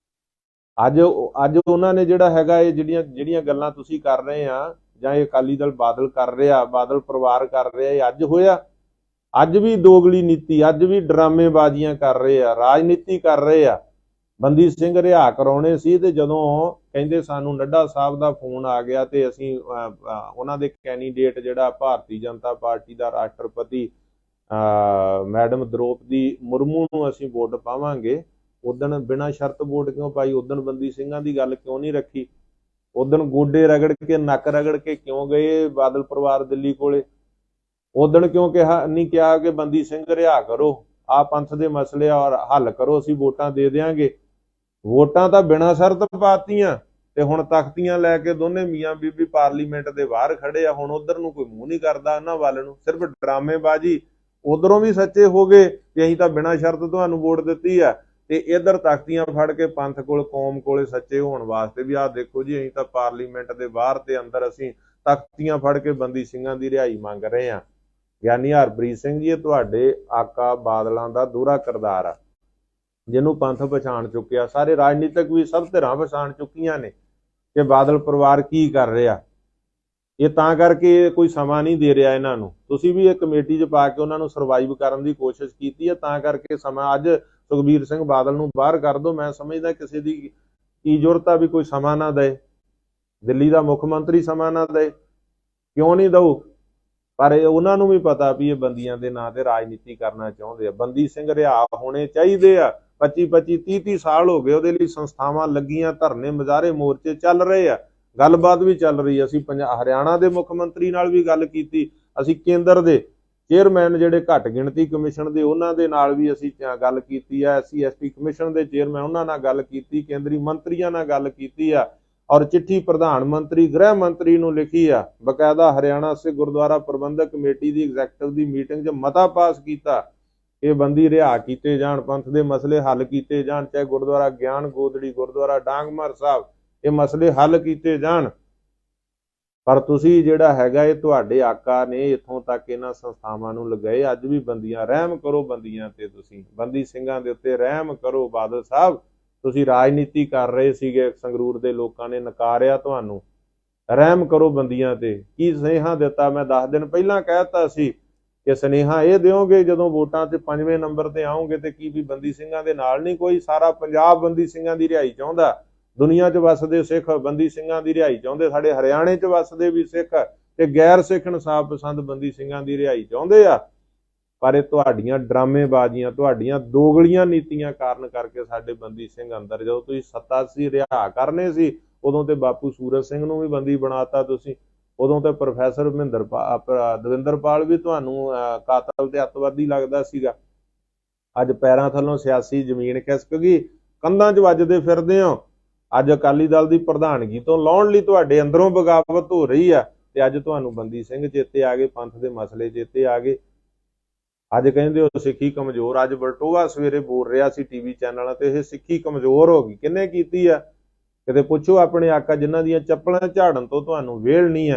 ਅੱਜ ਉਹਨਾਂ ਨੇ ਜਿਹੜਾ ਹੈਗਾ, ਇਹ ਜਿਹੜੀਆਂ ਗੱਲਾਂ ਤੁਸੀਂ ਕਰ ਰਹੇ ਆ ਜਾਂ ਇਹ ਅਕਾਲੀ ਦਲ ਬਾਦਲ ਕਰ ਰਿਹਾ, ਬਾਦਲ ਪਰਿਵਾਰ ਕਰ ਰਿਹਾ, ਇਹ ਅੱਜ ਹੋਇਆ। ਅੱਜ ਵੀ ਦੋਗਲੀ ਨੀਤੀ, ਅੱਜ ਵੀ ਡਰਾਮੇਬਾਜ਼ੀਆਂ ਕਰ ਰਹੇ ਆ, ਰਾਜਨੀਤੀ ਕਰ ਰਹੇ ਆ। ਬੰਦੀ ਸਿੰਘ ਰਿਹਾ ਕਰਾਉਣੇ ਸੀ ਤੇ ਜਦੋਂ ਕਹਿੰਦੇ ਸਾਨੂੰ ਨੱਡਾ ਸਾਹਿਬ ਦਾ ਫੋਨ ਆ ਗਿਆ ਤੇ ਅਸੀਂ ਉਹਨਾਂ ਦੇ ਕੈਂਡੀਡੇਟ ਜਿਹੜਾ ਭਾਰਤੀ ਜਨਤਾ ਪਾਰਟੀ ਦਾ ਰਾਸ਼ਟਰਪਤੀ ਮੈਡਮ ਦ੍ਰੋਪਦੀ ਮੁਰਮੂ ਨੂੰ ਅਸੀਂ ਵੋਟ ਪਾਵਾਂਗੇ, ਉਦਣ ਬਿਨਾਂ ਸ਼ਰਤ ਵੋਟ ਕਿਉਂ ਪਾਈ? ਉਦਣ ਬੰਦੀ ਸਿੰਘਾਂ ਦੀ ਗੱਲ ਕਿਉਂ ਨਹੀਂ ਰੱਖੀ? ਉਦਣ ਗੋਡੇ ਰਗੜ ਕੇ, ਨੱਕ ਰਗੜ ਕੇ ਕਿਉਂ ਗਏ ਬਾਦਲ ਪਰਿਵਾਰ ਦਿੱਲੀ ਕੋਲੇ? ਉਦਣ ਕਿਉਂ ਨਹੀਂ ਕਿਹਾ ਕਿ ਬੰਦੀ ਸਿੰਘ ਰਿਹਾ ਕਰੋ, ਆਹ ਪੰਥ ਦੇ ਮਸਲੇ ਔਰ ਹੱਲ ਕਰੋ, ਅਸੀਂ ਵੋਟਾਂ ਦੇ ਦਿਆਂਗੇ? ਵੋਟਾਂ ਤਾਂ ਬਿਨਾਂ ਸ਼ਰਤ ਪਾਤੀਆਂ ਤੇ ਹੁਣ ਤਖਤੀਆਂ ਲੈ ਕੇ ਦੋਨੇ ਮੀਆਂ ਬੀਬੀ ਪਾਰਲੀਮੈਂਟ ਦੇ ਬਾਹਰ ਖੜੇ ਆ। ਹੁਣ ਉਧਰ ਨੂੰ ਕੋਈ ਮੂੰਹ ਨਹੀਂ ਕਰਦਾ ਇਹਨਾਂ ਵੱਲ ਨੂੰ, ਸਿਰਫ ਡਰਾਮੇਬਾਜ਼ੀ। ਉਧਰੋਂ ਵੀ ਸੱਚੇ ਹੋ ਗਏ ਕਿ ਅਸੀਂ ਤਾਂ ਬਿਨਾਂ ਸ਼ਰਤ ਤੁਹਾਨੂੰ ਵੋਟ ਦਿੱਤੀ ਆ, ਤੇ ਇਧਰ ਤਖਤੀਆਂ ਫੜ ਕੇ ਪੰਥ ਕੋਲ, ਕੌਮ ਕੋਲੇ ਸੱਚੇ ਹੋਣ ਵਾਸਤੇ ਵੀ ਆਹ ਦੇਖੋ ਜੀ ਅਸੀਂ ਤਾਂ ਪਾਰਲੀਮੈਂਟ ਦੇ ਬਾਹਰ ਤੇ ਅੰਦਰ ਅਸੀਂ ਤਖਤੀਆਂ ਫੜ ਕੇ ਬੰਦੀ ਸਿੰਘਾਂ ਦੀ ਰਿਹਾਈ ਮੰਗ ਰਹੇ ਆ। ਗਿਆਨੀ ਹਰਪ੍ਰੀਤ ਸਿੰਘ ਜੀ, ਇਹ ਤੁਹਾਡੇ ਆਕਾ ਬਾਦਲਾਂ ਦਾ ਦੋਹਰਾ ਕਿਰਦਾਰ ਆ, ਜਿਹਨੂੰ ਪੰਥ ਪਛਾਣ ਚੁੱਕਿਆ। ਸਾਰੇ ਰਾਜਨੀਤਿਕ ਵੀ ਸਭ ਧਿਰਾਂ ਪਛਾਣ ਚੁੱਕੀਆਂ ਨੇ ਕਿ ਬਾਦਲ ਪਰਿਵਾਰ ਕੀ ਕਰ ਰਿਹਾ। ਇਹ ਤਾਂ ਕਰਕੇ ਕੋਈ ਸਮਾਂ ਨਹੀਂ ਦੇ ਰਿਹਾ ਇਹਨਾਂ ਨੂੰ। ਤੁਸੀਂ ਵੀ ਇਹ ਕਮੇਟੀ 'ਚ ਪਾ ਕੇ ਉਹਨਾਂ ਨੂੰ ਸਰਵਾਈਵ ਕਰਨ ਦੀ ਕੋਸ਼ਿਸ਼ ਕੀਤੀ ਹੈ, ਤਾਂ ਕਰਕੇ ਸਮਾਂ। ਅੱਜ ਸੁਖਬੀਰ ਸਿੰਘ ਬਾਦਲ ਨੂੰ ਬਾਹਰ ਕਰ ਦਿਓ, ਮੈਂ ਸਮਝਦਾ ਕਿਸੇ ਦੀ ਕੀ ਜ਼ਰੂਰਤ ਆ ਵੀ ਕੋਈ ਸਮਾਂ ਨਾ ਦੇ। ਦਿੱਲੀ ਦਾ ਮੁੱਖ ਮੰਤਰੀ ਸਮਾਂ ਨਾ ਦੇ, ਕਿਉਂ ਨਹੀਂ ਦਊ? ਪਰ ਉਹਨਾਂ ਨੂੰ ਵੀ ਪਤਾ ਵੀ ਇਹ ਬੰਦੀਆਂ ਦੇ ਨਾਂ ਤੇ ਰਾਜਨੀਤੀ ਕਰਨਾ ਚਾਹੁੰਦੇ ਆ। ਬੰਦੀ ਸਿੰਘ ਰਿਹਾ ਹੋਣੇ ਚਾਹੀਦੇ ਆ। 25-25 30-30 ਸਾਲ ਹੋ ਗਏ ਉਹਦੇ ਲਈ ਸੰਸਥਾਵਾਂ ਲੱਗੀਆਂ, ਧਰਨੇ ਮੁਜ਼ਾਹਰੇ ਮੋਰਚੇ ਚੱਲ ਰਹੇ ਆ, ਗੱਲਬਾਤ ਵੀ ਚੱਲ ਰਹੀ। ਅਸੀਂ ਹਰਿਆਣਾ ਦੇ ਮੁੱਖ ਮੰਤਰੀ ਨਾਲ ਵੀ ਗੱਲ ਕੀਤੀ, ਅਸੀਂ ਕੇਂਦਰ ਦੇ ਚੇਅਰਮੈਨ ਜਿਹੜੇ ਘੱਟ ਗਿਣਤੀ ਕਮਿਸ਼ਨ ਦੇ ਉਹਨਾਂ ਦੇ ਨਾਲ ਵੀ ਅਸੀਂ ਗੱਲ ਕੀਤੀ ਆ, SC ST ਕਮਿਸ਼ਨ ਦੇ ਚੇਅਰਮੈਨ ਉਹਨਾਂ ਨਾਲ ਗੱਲ ਕੀਤੀ, ਕੇਂਦਰੀ ਮੰਤਰੀਆਂ ਨਾਲ ਗੱਲ ਕੀਤੀ ਆ, ਔਰ ਚਿੱਠੀ ਪ੍ਰਧਾਨ ਮੰਤਰੀ ਗ੍ਰਹਿ ਮੰਤਰੀ ਨੂੰ ਲਿਖੀ ਆ। ਬਕਾਇਦਾ ਹਰਿਆਣਾ ਸਿੱਖ ਗੁਰਦੁਆਰਾ ਪ੍ਰਬੰਧਕ ਕਮੇਟੀ ਦੀ ਐਗਜ਼ੈਕਟਿਵ ਦੀ ਮੀਟਿੰਗ 'ਚ ਮਤਾ ਪਾਸ ਕੀਤਾ ਇਹ ਬੰਦੀ ਰਿਹਾ ਕੀਤੇ ਜਾਣ, ਪੰਥ ਦੇ ਮਸਲੇ ਹੱਲ ਕੀਤੇ ਜਾਣ। ਚਾਹੇ ਗੁਰਦੁਆਰਾ ਗਿਆਨ ਗੋਦੜੀ, ਗੁਰਦੁਆਰਾ ਡਾਂਗਮਾਰ ਸਾਹਿਬ, ਇਹ ਮਸਲੇ ਹੱਲ ਕੀਤੇ ਜਾਣ। ਪਰ ਤੁਸੀਂ ਜਿਹੜਾ ਹੈਗਾ ਇਹ ਤੁਹਾਡੇ ਆਕਾ ਨੇ ਇੱਥੋਂ ਤੱਕ ਇਹਨਾਂ ਸੰਸਥਾਵਾਂ ਨੂੰ ਲਗਾਏ। ਅੱਜ ਵੀ ਬੰਦੀਆਂ, ਰਹਿਮ ਕਰੋ ਬੰਦੀਆਂ ਤੇ, ਤੁਸੀਂ ਬੰਦੀ ਸਿੰਘਾਂ ਦੇ ਉੱਤੇ ਰਹਿਮ ਕਰੋ। ਬਾਦਲ ਸਾਹਿਬ, ਤੁਸੀਂ ਰਾਜਨੀਤੀ ਕਰ ਰਹੇ ਸੀਗੇ, ਸੰਗਰੂਰ ਦੇ ਲੋਕਾਂ ਨੇ ਨਕਾਰਿਆ ਤੁਹਾਨੂੰ, ਰਹਿਮ ਕਰੋ ਬੰਦੀਆਂ ਤੇ। ਕੀ ਸੁਨੇਹਾ ਦਿੱਤਾ? ਮੈਂ 10 ਦਿਨ ਪਹਿਲਾਂ ਕਹਿਤਾ ਸੀ ਕਿ ਸੁਨੇਹਾ ਇਹ ਦਿਓਗੇ ਜਦੋਂ ਵੋਟਾਂ ਤੇ 5ਵੇਂ ਨੰਬਰ ਤੇ ਆਓਗੇ ਤੇ ਕੀ ਵੀ ਬੰਦੀ ਸਿੰਘਾਂ ਦੇ ਨਾਲ ਨਹੀਂ ਕੋਈ? ਸਾਰਾ ਪੰਜਾਬ ਬੰਦੀ ਸਿੰਘਾਂ ਦੀ ਰਿਹਾਈ ਚਾਹੁੰਦਾ, ਦੁਨੀਆ 'ਚ ਵਸਦੇ ਸਿੱਖ ਬੰਦੀ ਸਿੰਘਾਂ ਦੀ ਰਿਹਾਈ ਚਾਹੁੰਦੇ, ਸਾਡੇ ਹਰਿਆਣੇ 'ਚ ਵਸਦੇ ਵੀ ਸਿੱਖ ਤੇ ਗੈਰ ਸਿੱਖ ਇਨਸਾਫ ਪਸੰਦ ਬੰਦੀ ਸਿੰਘਾਂ ਦੀ ਰਿਹਾਈ ਚਾਹੁੰਦੇ ਆ। ਪਰ ਇਹ ਤੁਹਾਡੀਆਂ ਡਰਾਮੇਬਾਜ਼ੀਆਂ, ਤੁਹਾਡੀਆਂ ਦੋਗਲੀਆਂ ਨੀਤੀਆਂ ਕਾਰਨ ਕਰਕੇ ਸਾਡੇ ਬੰਦੀ ਸਿੰਘ ਅੰਦਰ, ਜਦੋਂ ਤੁਸੀਂ ਸੱਤਾ ਸੀ ਰਿਹਾ ਕਰਨੇ ਸੀ ਉਦੋਂ ਤੇ ਬਾਪੂ ਸੂਰਜ ਸਿੰਘ ਨੂੰ ਵੀ ਬੰਦੀ ਬਣਾਤਾ ਤੁਸੀਂ, ਉਦੋਂ ਤੇ ਪ੍ਰੋਫੈਸਰ ਦਵਿੰਦਰਪਾਲ ਵੀ ਤੁਹਾਨੂੰ ਕਾਤਲ ਤੇ ਅੱਤਵਾਦੀ ਲੱਗਦਾ ਸੀਗਾ। ਅੱਜ ਪੈਰਾਂ ਥੱਲੋਂ ਸਿਆਸੀ ਜ਼ਮੀਨ ਖਿਸਕ ਗਈ, ਕੰਧਾਂ 'ਚ ਵੱਜਦੇ ਫਿਰਦੇ ਹੋ। ਅੱਜ ਅਕਾਲੀ ਦਲ ਦੀ ਪ੍ਰਧਾਨਗੀ ਤੋਂ ਲਾਉਣ ਲਈ ਤੁਹਾਡੇ ਅੰਦਰੋਂ ਬਗਾਵਤ ਹੋ ਰਹੀ ਆ ਤੇ ਅੱਜ ਤੁਹਾਨੂੰ ਬੰਦੀ ਸਿੰਘ ਚੇਤੇ ਆ ਗਏ, ਪੰਥ ਦੇ ਮਸਲੇ ਚੇਤੇ ਆ ਗਏ। ਅੱਜ ਕਹਿੰਦੇ ਹੋ ਸਿੱਖੀ ਕਮਜ਼ੋਰ। ਅੱਜ ਬਲਟੋਆ ਸਵੇਰੇ ਬੋਲ ਰਿਹਾ ਸੀ ਟੀਵੀ ਚੈਨਲਾਂ ਤੇ, ਇਹ ਸਿੱਖੀ ਕਮਜ਼ੋਰ ਹੋ ਗਈ। ਕਿੰਨੇ ਕੀਤੀ ਆ? ਕਿਤੇ ਪੁੱਛੋ ਆਪਣੇ ਆਕਾ ਜਿਨ੍ਹਾਂ ਦੀਆਂ ਚੱਪਲਾਂ ਝਾੜਨ ਤੋਂ ਤੁਹਾਨੂੰ ਵੇਲ ਨਹੀਂ ਆ।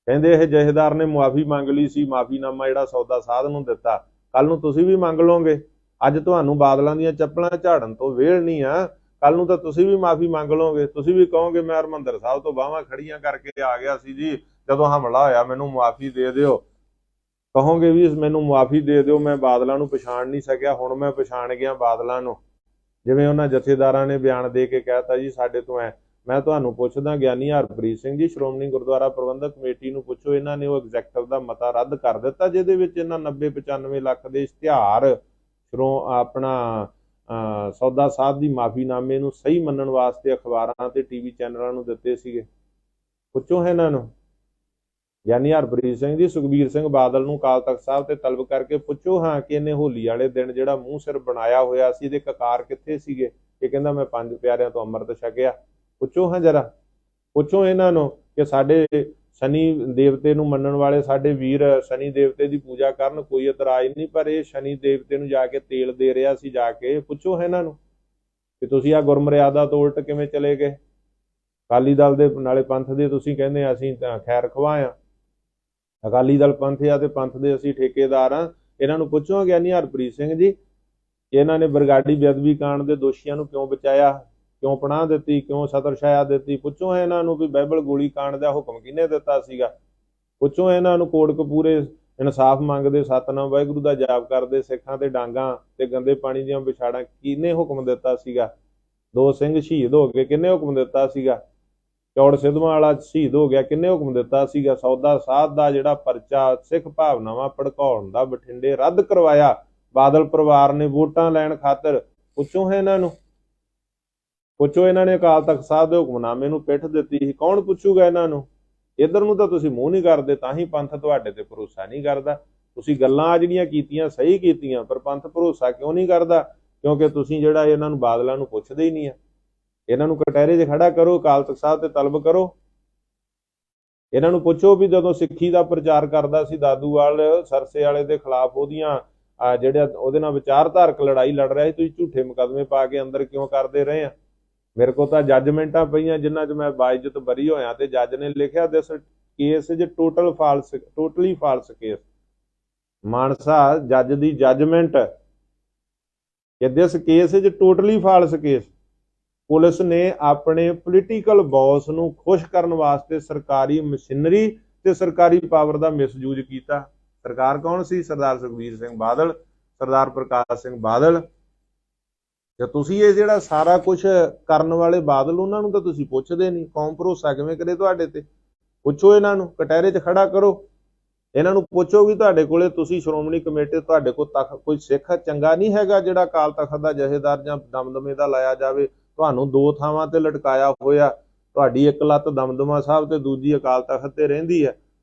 ਕਹਿੰਦੇ ਇਹ ਜਥੇਦਾਰ ਨੇ ਮੁਆਫੀ ਮੰਗ ਲਈ ਸੀ, ਮਾਫੀਨਾਮਾ ਜਿਹੜਾ ਸੌਦਾ ਸਾਧ ਨੂੰ ਦਿੱਤਾ, ਕੱਲ ਨੂੰ ਤੁਸੀਂ ਵੀ ਮੰਗ ਲਓਗੇ। ਅੱਜ ਤੁਹਾਨੂੰ ਬਾਦਲਾਂ ਦੀਆਂ ਚੱਪਲਾਂ ਝਾੜਨ ਤੋਂ ਵੇਲ ਨਹੀਂ ਆ, ਕੱਲ ਨੂੰ ਤਾਂ ਤੁਸੀਂ ਵੀ ਮਾਫੀ ਮੰਗ ਲਓਗੇ। ਤੁਸੀਂ ਵੀ ਕਹੋਗੇ ਮੈਂ ਹਰਮੰਦਰ ਸਾਹਿਬ ਤੋਂ ਬਾਹਾਂ ਖੜੀਆਂ ਕਰਕੇ ਆ ਗਿਆ ਸੀ ਜੀ, ਜਦੋਂ ਹਮਲਾ ਹੋਇਆ ਮੈਨੂੰ ਮੁਆਫੀ ਦੇ ਦਿਓ। ਕਹੋਗੇ ਵੀ ਮੈਨੂੰ ਮੁਆਫੀ ਦੇ ਦਿਓ, ਮੈਂ ਬਾਦਲਾਂ ਨੂੰ ਪਛਾਣ ਨਹੀਂ ਸਕਿਆ, ਹੁਣ ਮੈਂ ਪਛਾਣ ਗਿਆ ਬਾਦਲਾਂ ਨੂੰ। ਜਿਵੇਂ ਉਹਨਾਂ ਜਥੇਦਾਰਾਂ ਨੇ ਬਿਆਨ ਦੇ ਕੇ ਕਹਿਤਾ ਜੀ ਸਾਡੇ ਤੋਂ ਮੈਂ ਤੁਹਾਨੂੰ ਪੁੱਛਦਾ ਗਿਆਨੀ ਹਰਪ੍ਰੀਤ ਸਿੰਘ ਜੀ, ਸ਼੍ਰੋਮਣੀ ਗੁਰਦੁਆਰਾ ਪ੍ਰਬੰਧਕ ਕਮੇਟੀ ਨੂੰ ਪੁੱਛੋ, ਇਹਨਾਂ ਨੇ ਉਹ ਐਗਜ਼ੈਕਟਿਵ ਦਾ ਮਤਾ ਰੱਦ ਕਰ ਦਿੱਤਾ ਜਿਹਦੇ ਵਿੱਚ ਇਹਨਾਂ 90-95 ਲੱਖ ਦੇ ਇਸ਼ਤਿਹਾਰ ਆਪਣਾ ਸੌਦਾ ਸਾਧ ਦੀ ਮਾਫੀਨਾਮੇ ਨੂੰ ਸਹੀ ਮੰਨਣ ਵਾਸਤੇ ਅਖਬਾਰਾਂ ਤੇ ਟੀਵੀ ਚੈਨਲਾਂ ਨੂੰ ਦਿੱਤੇ ਸੀਗੇ। ਪੁੱਛੋ ਇਹਨਾਂ ਨੂੰ। ਗਿਆਨੀ ਹਰਪ੍ਰੀਤ ਸਿੰਘ ਜੀ, ਸੁਖਬੀਰ ਸਿੰਘ ਬਾਦਲ ਨੂੰ ਅਕਾਲ ਤਖਤ ਸਾਹਿਬ ਤੇ ਤਲਬ ਕਰਕੇ ਪੁੱਛੋ ਹਾਂ ਕਿ ਇਹਨੇ ਹੋਲੀ ਵਾਲੇ ਦਿਨ ਜਿਹੜਾ ਮੂੰਹ ਸਿਰ ਬਣਾਇਆ ਹੋਇਆ ਸੀ, ਇਹਦੇ ਕਕਾਰ ਕਿੱਥੇ ਸੀਗੇ? ਇਹ ਕਹਿੰਦਾ ਮੈਂ 5 ਪਿਆਰਿਆਂ ਤੋਂ ਅੰਮ੍ਰਿਤ ਛਕਿਆ। ਪੁੱਛੋ ਹਾਂ ਜਰਾ, ਪੁੱਛੋ ਇਹਨਾਂ ਨੂੰ ਕਿ ਸਾਡੇ ਸ਼ਨੀ ਦੇਵਤੇ ਨੂੰ ਮੰਨਣ ਵਾਲੇ ਸਾਡੇ ਵੀਰ ਸ਼ਨੀ ਦੇਵਤੇ ਦੀ ਪੂਜਾ ਕਰਨ, ਕੋਈ ਇਤਰਾਜ਼ ਨਹੀਂ, ਪਰ ਇਹ ਸ਼ਨੀ ਦੇਵਤੇ ਨੂੰ ਜਾ ਕੇ ਤੇਲ ਦੇ ਰਿਹਾ ਸੀ ਜਾ ਕੇ। ਪੁੱਛੋ ਇਹਨਾਂ ਨੂੰ ਕਿ ਤੁਸੀਂ ਆ ਗੁਰਮਰਿਆਦਾ ਤੋਂ ਉਲਟ ਕਿਵੇਂ ਚਲੇ ਗਏ? ਅਕਾਲੀ ਦਲ ਦੇ ਨਾਲੇ ਪੰਥ ਦੇ ਤੁਸੀਂ ਕਹਿੰਦੇ ਅਸੀਂ ਤਾਂ ਖੈਰ ਖਵਾਹ ਆ, ਅਕਾਲੀ ਦਲ ਪੰਥ ਆ ਤੇ ਪੰਥ ਦੇ ਅਸੀਂ ਠੇਕੇਦਾਰ ਆ। ਇਹਨਾਂ ਨੂੰ ਪੁੱਛੋ ਗਿਆਨੀ ਹਰਪ੍ਰੀਤ ਸਿੰਘ ਜੀ, ਇਹਨਾਂ ਨੇ ਬਰਗਾੜੀ ਬੇਅਦਬੀ ਕਾਂਡ ਦੇ ਦੋਸ਼ੀਆਂ ਨੂੰ ਕਿਉਂ ਬਚਾਇਆ, ਕਿਉਂ ਪਨਾਹ ਦਿੱਤੀ, ਕਿਉਂ ਸਤਰ ਛਾਇਆ ਦਿੱਤੀ? ਪੁੱਛੋ ਇਹਨਾਂ ਨੂੰ ਵੀ ਬਾਈਬਲ ਗੋਲੀ ਕਾਂਡ ਦਾ ਹੁਕਮ ਕਿਹਨੇ ਦਿੱਤਾ ਸੀਗਾ? ਪੁੱਛੋ ਇਹਨਾਂ ਨੂੰ ਕੋਟਕਪੂਰੇ ਇਨਸਾਫ ਮੰਗਦੇ, ਸਤਨਾਮ ਵਾਹਿਗੁਰੂ ਦਾ ਜਾਪ ਕਰਦੇ ਸਿੱਖਾਂ ਤੇ ਡਾਂਗਾਂ ਤੇ ਗੰਦੇ ਪਾਣੀ ਦੀਆਂ ਵਿਛਾੜਾਂ ਕਿਹਨੇ ਹੁਕਮ ਦਿੱਤਾ ਸੀਗਾ? 2 ਸਿੰਘ ਸ਼ਹੀਦ ਹੋ ਗਏ, ਕਿਹਨੇ ਹੁਕਮ ਦਿੱਤਾ ਸੀਗਾ? ਚੌੜ ਸਿੱਧਵਾਂ ਵਾਲਾ ਸ਼ਹੀਦ ਹੋ ਗਿਆ, ਕਿਹਨੇ ਹੁਕਮ ਦਿੱਤਾ ਸੀਗਾ? ਸੌਦਾ ਸਾਧ ਦਾ ਜਿਹੜਾ ਪਰਚਾ ਸਿੱਖ ਭਾਵਨਾਵਾਂ ਭੜਕਾਉਣ ਦਾ ਬਠਿੰਡੇ ਰੱਦ ਕਰਵਾਇਆ ਬਾਦਲ ਪਰਿਵਾਰ ਨੇ ਵੋਟਾਂ ਲੈਣ ਖਾਤਰ। ਪੁੱਛੋ ਹੈ ਇਹਨਾਂ ਨੂੰ। ਪੁੱਛੋ ਇਹਨਾਂ ਨੇ ਅਕਾਲ ਤਖਤ ਸਾਹਿਬ ਦੇ ਹੁਕਮਨਾਮੇ ਨੂੰ ਪਿੱਠ ਦਿੱਤੀ ਸੀ, ਕੌਣ ਪੁੱਛੂਗਾ ਇਹਨਾਂ ਨੂੰ? ਇੱਧਰ ਨੂੰ ਤਾਂ ਤੁਸੀਂ ਮੂੰਹ ਨਹੀਂ ਕਰਦੇ, ਤਾਂ ਹੀ ਪੰਥ ਤੁਹਾਡੇ ਤੇ ਭਰੋਸਾ ਨਹੀਂ ਕਰਦਾ। ਤੁਸੀਂ ਗੱਲਾਂ ਜਿਹੜੀਆਂ ਕੀਤੀਆਂ ਸਹੀ ਕੀਤੀਆਂ, ਪਰ ਪੰਥ ਭਰੋਸਾ ਕਿਉਂ ਨਹੀਂ ਕਰਦਾ? ਕਿਉਂਕਿ ਤੁਸੀਂ ਜਿਹੜਾ ਇਹਨਾਂ ਨੂੰ ਬਾਦਲਾਂ ਨੂੰ ਪੁੱਛਦੇ ਹੀ ਨਹੀਂ ਆ। ਇਹਨਾਂ ਨੂੰ ਕਟਹਿਰੇ 'ਚ ਖੜਾ ਕਰੋ, ਅਕਾਲ ਤਖਤ ਸਾਹਿਬ ਤੇ ਤਲਬ ਕਰੋ। ਇਹਨਾਂ ਨੂੰ ਪੁੱਛੋ ਵੀ ਜਦੋਂ ਸਿੱਖੀ ਦਾ ਪ੍ਰਚਾਰ ਕਰਦਾ ਸੀ ਦਾਦੂਵਾਲ ਸਰਸੇ ਵਾਲੇ ਦੇ ਖਿਲਾਫ, ਉਹਦੀਆਂ ਜਿਹੜਾ ਉਹਦੇ ਨਾਲ ਵਿਚਾਰਧਾਰਕ ਲੜਾਈ ਲੜ ਰਿਹਾ ਸੀ, ਤੁਸੀਂ ਝੂਠੇ ਮੁਕੱਦਮੇ ਪਾ ਕੇ ਅੰਦਰ ਕਿਉਂ ਕਰਦੇ ਰਹੇ ਆ? ਮੇਰੇ ਕੋਲ ਤਾਂ ਜੱਜਮੈਂਟਾਂ ਪਈਆਂ ਜਿਨ੍ਹਾਂ 'ਚ ਮੈਂ ਬਾਇਜ਼ਤ ਬਰੀ ਹੋਇਆ ਤੇ ਜੱਜ ਨੇ ਲਿਖਿਆ this case is totally false case. Mansa ਜੱਜ ਦੀ ਜੱਜਮੈਂਟ ਕਿ this case is totally false case. Police ਨੇ ਆਪਣੇ ਪੋਲੀਟੀਕਲ ਬੌਸ ਨੂੰ ਖੁਸ਼ ਕਰਨ ਵਾਸਤੇ ਸਰਕਾਰੀ ਮਸ਼ੀਨਰੀ ਤੇ ਸਰਕਾਰੀ ਪਾਵਰ ਦਾ ਮਿਸਯੂਜ਼ ਕੀਤਾ। ਸਰਕਾਰ ਕੌਣ ਸੀ? ਸਰਦਾਰ ਸੁਖਬੀਰ ਸਿੰਘ ਬਾਦਲ, ਸਰਦਾਰ ਪ੍ਰਕਾਸ਼ ਸਿੰਘ ਬਾਦਲ। ਤੇ ਤੁਸੀਂ ਇਹ ਜਿਹੜਾ ਸਾਰਾ ਕੁਝ ਕਰਨ ਵਾਲੇ ਬਾਦਲ, ਉਹਨਾਂ ਨੂੰ ਤਾਂ ਤੁਸੀਂ ਪੁੱਛਦੇ ਨਹੀਂ। ਕੌਮ ਭਰੋਸਾ ਕਿਵੇਂ ਕਰੇ ਤੁਹਾਡੇ ਤੇ? ਪੁੱਛੋ ਇਹਨਾਂ ਨੂੰ, ਕਟਹਿਰੇ 'ਚ ਖੜਾ ਕਰੋ। ਇਹਨਾਂ ਨੂੰ ਪੁੱਛੋ ਵੀ ਤੁਹਾਡੇ ਕੋਲੇ, ਤੁਸੀਂ ਸ਼੍ਰੋਮਣੀ ਕਮੇਟੀ, ਤੁਹਾਡੇ ਕੋਲ ਕੋਈ ਸਿੱਖ ਚੰਗਾ ਨਹੀਂ ਹੈਗਾ ਜਿਹੜਾ ਅਕਾਲ ਤਖਤ ਦਾ ਜਥੇਦਾਰ ਜਾਂ ਦਮਦਮੇ ਦਾ ਲਾਇਆ ਜਾਵੇ? ਤੁਹਾਨੂੰ 2 ਥਾਵਾਂ ਤੇ ਲਟਕਾਇਆ ਹੋਇਆ, ਤੁਹਾਡੀ ਇੱਕ ਲੱਤ ਦਮਦਮਾ ਸਾਹਿਬ ਤੇ ਦੂਜੀ ਅਕਾਲ ਤਖਤ ਤੇ ਰਹਿੰਦੀ ਹੈ।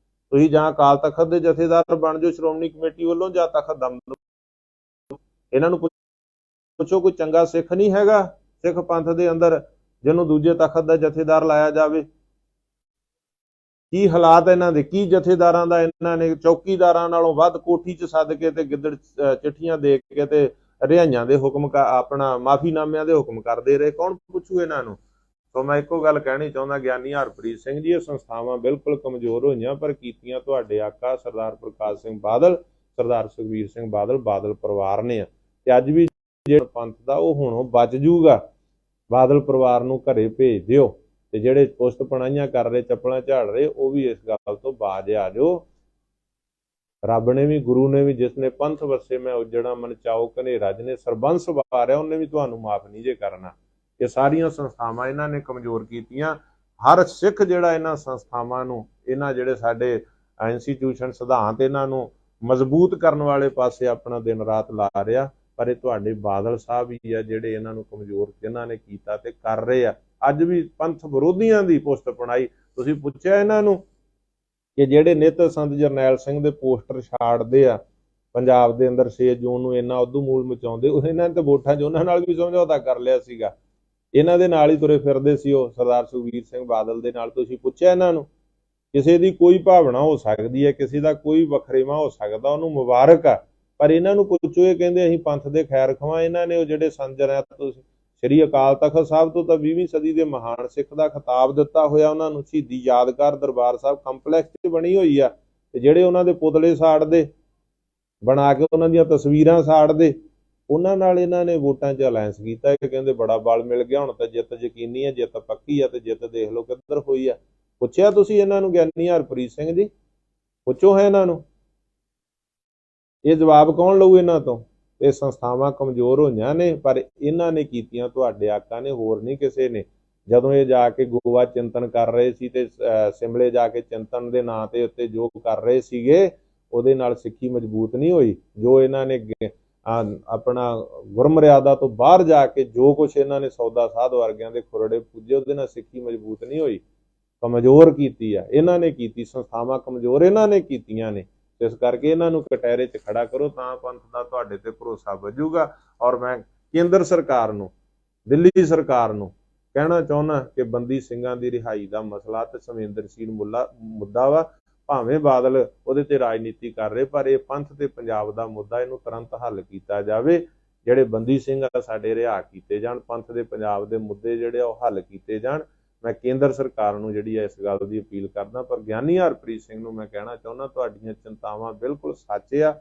ਤੁਸੀਂ ਜਾਂ ਅਕਾਲ ਤਖਤ ਦੇ ਜਥੇਦਾਰ ਬਣ ਜਾਓ ਸ਼੍ਰੋਮਣੀ ਕਮੇਟੀ ਵੱਲੋਂ, ਜਾਂ ਤਖਤ ਦਮਦਮਾ। ਇਹਨਾਂ ਨੂੰ ਪੁੱਛੋ ਕੋਈ ਚੰਗਾ ਸਿੱਖ ਨਹੀਂ ਹੈਗਾ ਸਿੱਖ ਪੰਥ ਦੇ ਅੰਦਰ ਜਿਹਨੂੰ ਦੂਜੇ ਤਖਤ ਦਾ ਜਥੇਦਾਰ ਲਾਇਆ ਜਾਵੇ? ਕੀ ਹਾਲਾਤ ਇਹਨਾਂ ਦੇ, ਕੀ ਜਥੇਦਾਰਾਂ ਦਾ ਇਹਨਾਂ ਨੇ ਚੌਕੀਦਾਰਾਂ ਨਾਲੋਂ ਵੱਧ ਕੋਠੀ 'ਚ ਸੱਦ ਕੇ ਤੇ ਗਿੱਦੜ ਚਿੱਠੀਆਂ ਦੇ ਕੇ ਤੇ ਰਿਹਾਈਆਂ ਦੇ ਹੁਕਮ ਆਪਣਾ ਮਾਫੀਨਾਮਿਆਂ ਦੇ ਹੁਕਮ ਕਰਦੇ ਰਹੇ। ਕੌਣ ਪੁੱਛੂ ਇਹਨਾਂ ਨੂੰ? ਸੋ ਮੈਂ ਇੱਕੋ ਗੱਲ ਕਹਿਣੀ ਚਾਹੁੰਦਾ, ਗਿਆਨੀ ਹਰਪ੍ਰੀਤ ਸਿੰਘ ਜੀ, ਇਹ ਸੰਸਥਾਵਾਂ ਬਿਲਕੁਲ ਕਮਜ਼ੋਰ ਹੋਈਆਂ, ਪਰ ਕੀਤੀਆਂ ਤੁਹਾਡੇ ਆਕਾ ਸਰਦਾਰ ਪ੍ਰਕਾਸ਼ ਸਿੰਘ ਬਾਦਲ, ਸਰਦਾਰ ਸੁਖਬੀਰ ਸਿੰਘ ਬਾਦਲ, ਬਾਦਲ ਪਰਿਵਾਰ ਨੇ ਆ। ਤੇ ਅੱਜ ਵੀ ਜਿਹੜਾ ਪੰਥ ਦਾ ਉਹ ਹੁਣ ਬਚ ਜੂਗਾ। ਬਾਦਲ ਪਰਿਵਾਰ ਨੂੰ ਘਰੇ ਭੇਜ ਦਿਓ, ਤੇ ਜਿਹੜੇ ਪੁਸਤ ਪਣਾਈਆਂ ਕਰ ਰਹੇ, ਚੱਪਲਾਂ ਝਾੜ ਰਹੇ, ਉਹ ਵੀ ਇਸ ਗੱਲ ਤੋਂ ਬਾਜ ਆ ਜਾਓ। ਰੱਬ ਨੇ ਵੀ, ਗੁਰੂ ਨੇ ਵੀ, ਜਿਸ ਨੇ ਪੰਥ ਵਸੇ ਮੈਂ ਉਜੜਾ ਮਨ ਚਾਓ ਕਨੇਰਾ, ਜਿਹਨੇ ਸਰਬੰਸ ਵਾਰਿਆ, ਉਹਨੇ ਵੀ ਤੁਹਾਨੂੰ ਮਾਫ ਨਹੀਂ ਜੇ ਕਰਨਾ। ਇਹ ਸਾਰੀਆਂ ਸੰਸਥਾਵਾਂ ਇਹਨਾਂ ਨੇ ਕਮਜ਼ੋਰ ਕੀਤੀਆਂ। ਹਰ ਸਿੱਖ ਜਿਹੜਾ ਇਹਨਾਂ ਸੰਸਥਾਵਾਂ ਨੂੰ, ਇਹਨਾਂ ਜਿਹੜੇ ਸਾਡੇ ਇੰਸਟੀਟਿਊਸ਼ਨ ਸਿਧਾਂਤ, ਇਹਨਾਂ ਨੂੰ ਮਜ਼ਬੂਤ ਕਰਨ ਵਾਲੇ ਪਾਸੇ ਆਪਣਾ ਦਿਨ ਰਾਤ ਲਾ ਰਿਹਾ, ਪਰ ਇਹ ਤੁਹਾਡੇ ਬਾਦਲ ਸਾਹਿਬ ਹੀ ਆ ਜਿਹੜੇ ਇਹਨਾਂ ਨੂੰ ਕਮਜ਼ੋਰ ਜਿਨ੍ਹਾਂ ਨੇ ਕੀਤਾ ਤੇ ਕਰ ਰਹੇ ਆ। ਅੱਜ ਵੀ ਪੰਥ ਵਿਰੋਧੀਆਂ ਦੀ ਪੁਸਤ ਪਣਾਈ। ਤੁਸੀਂ ਪੁੱਛਿਆ ਇਹਨਾਂ ਨੂੰ ਕਿ ਜਿਹੜੇ ਨਿੱਤ ਸੰਤ ਜਰਨੈਲ ਸਿੰਘ ਦੇ ਪੋਸਟਰ ਛਾੜਦੇ ਆ ਪੰਜਾਬ ਦੇ ਅੰਦਰ 6 ਜੂਨ ਨੂੰ, ਇੰਨਾ ਉਦੋਂ ਮੂਲ ਮਚਾਉਂਦੇ, ਉਹ ਇਹਨਾਂ ਨੇ ਤਾਂ ਵੋਟਾਂ 'ਚ ਉਹਨਾਂ ਨਾਲ ਵੀ ਸਮਝੌਤਾ ਕਰ ਲਿਆ ਸੀਗਾ। ਇਹਨਾਂ ਦੇ ਨਾਲ ਹੀ ਤੁਰੇ ਫਿਰਦੇ ਸੀ ਉਹ, ਸਰਦਾਰ ਸੁਖਬੀਰ ਸਿੰਘ ਬਾਦਲ ਦੇ ਨਾਲ। ਤੁਸੀਂ ਪੁੱਛਿਆ ਇਹਨਾਂ ਨੂੰ? ਕਿਸੇ ਦੀ ਕੋਈ ਭਾਵਨਾ ਹੋ ਸਕਦੀ ਹੈ, ਕਿਸੇ ਦਾ ਕੋਈ ਵਖਰੇਵਾਂ ਹੋ ਸਕਦਾ, ਉਹਨੂੰ ਮੁਬਾਰਕ ਆ, ਪਰ ਇਹਨਾਂ ਨੂੰ ਪੁੱਛੋ, ਇਹ ਕਹਿੰਦੇ ਅਸੀਂ ਪੰਥ ਦੇ ਖੈਰ ਖਵਾਂ। ਇਹਨਾਂ ਨੇ ਉਹ ਜਿਹੜੇ ਸੰਤ ਜਰਨੈਲ, ਤੁਸੀਂ ਸ੍ਰੀ ਅਕਾਲ ਤਖਤ ਸਾਹਿਬ ਤੋਂ ਤਾਂ 20ਵੀਂ ਸਦੀ ਦੇ ਮਹਾਨ ਸਿੱਖ ਦਾ ਖਿਤਾਬ ਦਿੱਤਾ ਹੋਇਆ ਉਹਨਾਂ ਨੂੰ। ਸ਼ਹੀਦੀ ਯਾਦਗਾਰ ਦਰਬਾਰ ਸਾਹਿਬ ਕੰਪਲੈਕਸ 'ਚ ਬਣੀ ਹੋਈ ਆ, ਤੇ ਜਿਹੜੇ ਉਹਨਾਂ ਦੇ ਪੁਤਲੇ ਸਾੜਦੇ, ਬਣਾ ਕੇ ਉਹਨਾਂ ਦੀਆਂ ਤਸਵੀਰਾਂ ਸਾੜਦੇ, ਉਹਨਾਂ ਨਾਲ ਇਹਨਾਂ ਨੇ ਵੋਟਾਂ 'ਚ ਅਲਾਇੰਸ ਕੀਤਾ। ਇਹ ਕਹਿੰਦੇ ਬੜਾ ਬਲ ਮਿਲ ਗਿਆ, ਹੁਣ ਤਾਂ ਜਿੱਤ ਯਕੀਨੀ ਹੈ, ਜਿੱਤ ਪੱਕੀ ਆ, ਤੇ ਜਿੱਤ ਦੇਖ ਲਓ ਕਿੱਧਰ ਹੋਈ ਆ। ਪੁੱਛਿਆ ਤੁਸੀਂ ਇਹਨਾਂ ਨੂੰ? ਗਿਆਨੀ ਹਰਪ੍ਰੀਤ ਸਿੰਘ ਜੀ, ਪੁੱਛੋ ਹੈ ਇਹਨਾਂ ਨੂੰ। ਇਹ ਜਵਾਬ ਕੌਣ ਲਊ ਇਹਨਾਂ ਤੋਂ? ਇਹ ਸੰਸਥਾਵਾਂ ਕਮਜ਼ੋਰ ਹੋਈਆਂ ਨੇ, ਪਰ ਇਹਨਾਂ ਨੇ ਕੀਤੀਆਂ ਤੁਹਾਡੇ ਆਕਾ ਨੇ, ਹੋਰ ਨਹੀਂ ਕਿਸੇ ਨੇ। ਜਦੋਂ ਇਹ ਜਾ ਕੇ ਗੋਆ ਚਿੰਤਨ ਕਰ ਰਹੇ ਸੀ, ਤੇ ਸਿਮਲੇ ਜਾ ਕੇ ਚਿੰਤਨ ਦੇ ਨਾਂ ਤੇ ਉੱਤੇ ਜੋ ਕਰ ਰਹੇ ਸੀਗੇ, ਉਹਦੇ ਨਾਲ ਸਿੱਖੀ ਮਜ਼ਬੂਤ ਨਹੀਂ ਹੋਈ। ਜੋ ਇਹਨਾਂ ਨੇ ਆਪਣਾ ਗੁਰਮਰਿਆਦਾ ਤੋਂ ਬਾਹਰ ਜਾ ਕੇ ਜੋ ਕੁਛ ਇਹਨਾਂ ਨੇ ਸੌਦਾ ਸਾਧ ਵਰਗਿਆਂ ਦੇ ਖੁਰੜੇ ਪੂਜੇ, ਉਹਦੇ ਨਾਲ ਸਿੱਖੀ ਮਜ਼ਬੂਤ ਨਹੀਂ ਹੋਈ, ਕਮਜ਼ੋਰ ਕੀਤੀ ਆ ਇਹਨਾਂ ਨੇ ਕੀਤੀ। ਸੰਸਥਾਵਾਂ ਕਮਜ਼ੋਰ ਇਹਨਾਂ ਨੇ ਕੀਤੀਆਂ ਨੇ। ਇਸ ਕਰਕੇ ਇਹਨਾਂ ਨੂੰ ਕਟਹਿਰੇ 'ਚ ਖੜਾ ਕਰੋ, ਤਾਂ ਪੰਥ ਦਾ ਤੁਹਾਡੇ ਤੇ ਭਰੋਸਾ ਵੱਜੂਗਾ। ਔਰ ਮੈਂ ਕੇਂਦਰ ਸਰਕਾਰ ਨੂੰ, ਦਿੱਲੀ ਸਰਕਾਰ ਨੂੰ ਕਹਿਣਾ ਚਾਹੁੰਦਾ ਕਿ ਬੰਦੀ ਸਿੰਘਾਂ ਦੀ ਰਿਹਾਈ ਦਾ ਮਸਲਾ ਤੇ ਸੰਵੇਦਨਸ਼ੀਲ ਮੁੱਦਾ ਵਾ। ਭਾਵੇਂ ਬਾਦਲ ਉਹਦੇ ਤੇ ਰਾਜਨੀਤੀ ਕਰ ਰਹੇ, ਪਰ ਇਹ ਪੰਥ ਤੇ ਪੰਜਾਬ ਦਾ ਮੁੱਦਾ, ਇਹਨੂੰ ਤੁਰੰਤ ਹੱਲ ਕੀਤਾ ਜਾਵੇ। ਜਿਹੜੇ ਬੰਦੀ ਸਿੰਘ ਆ ਸਾਡੇ ਰਿਹਾ ਕੀਤੇ ਜਾਣ, ਪੰਥ ਦੇ ਪੰਜਾਬ ਦੇ ਮੁੱਦੇ ਜਿਹੜੇ ਉਹ ਹੱਲ ਕੀਤੇ ਜਾਣ। ਮੈਂ ਕੇਂਦਰ ਸਰਕਾਰ ਨੂੰ ਜਿਹੜੀ ਹੈ ਇਸ ਗੱਲ ਦੀ ਅਪੀਲ ਕਰਦਾ। ਪਰ ਗਿਆਨੀ ਹਰਪ੍ਰੀਤ ਸਿੰਘ ਨੂੰ ਮੈਂ ਕਹਿਣਾ ਚਾਹੁੰਦਾ, ਤੁਹਾਡੀਆਂ ਚਿੰਤਾਵਾਂ ਬਿਲਕੁਲ ਸੱਚ ਆ,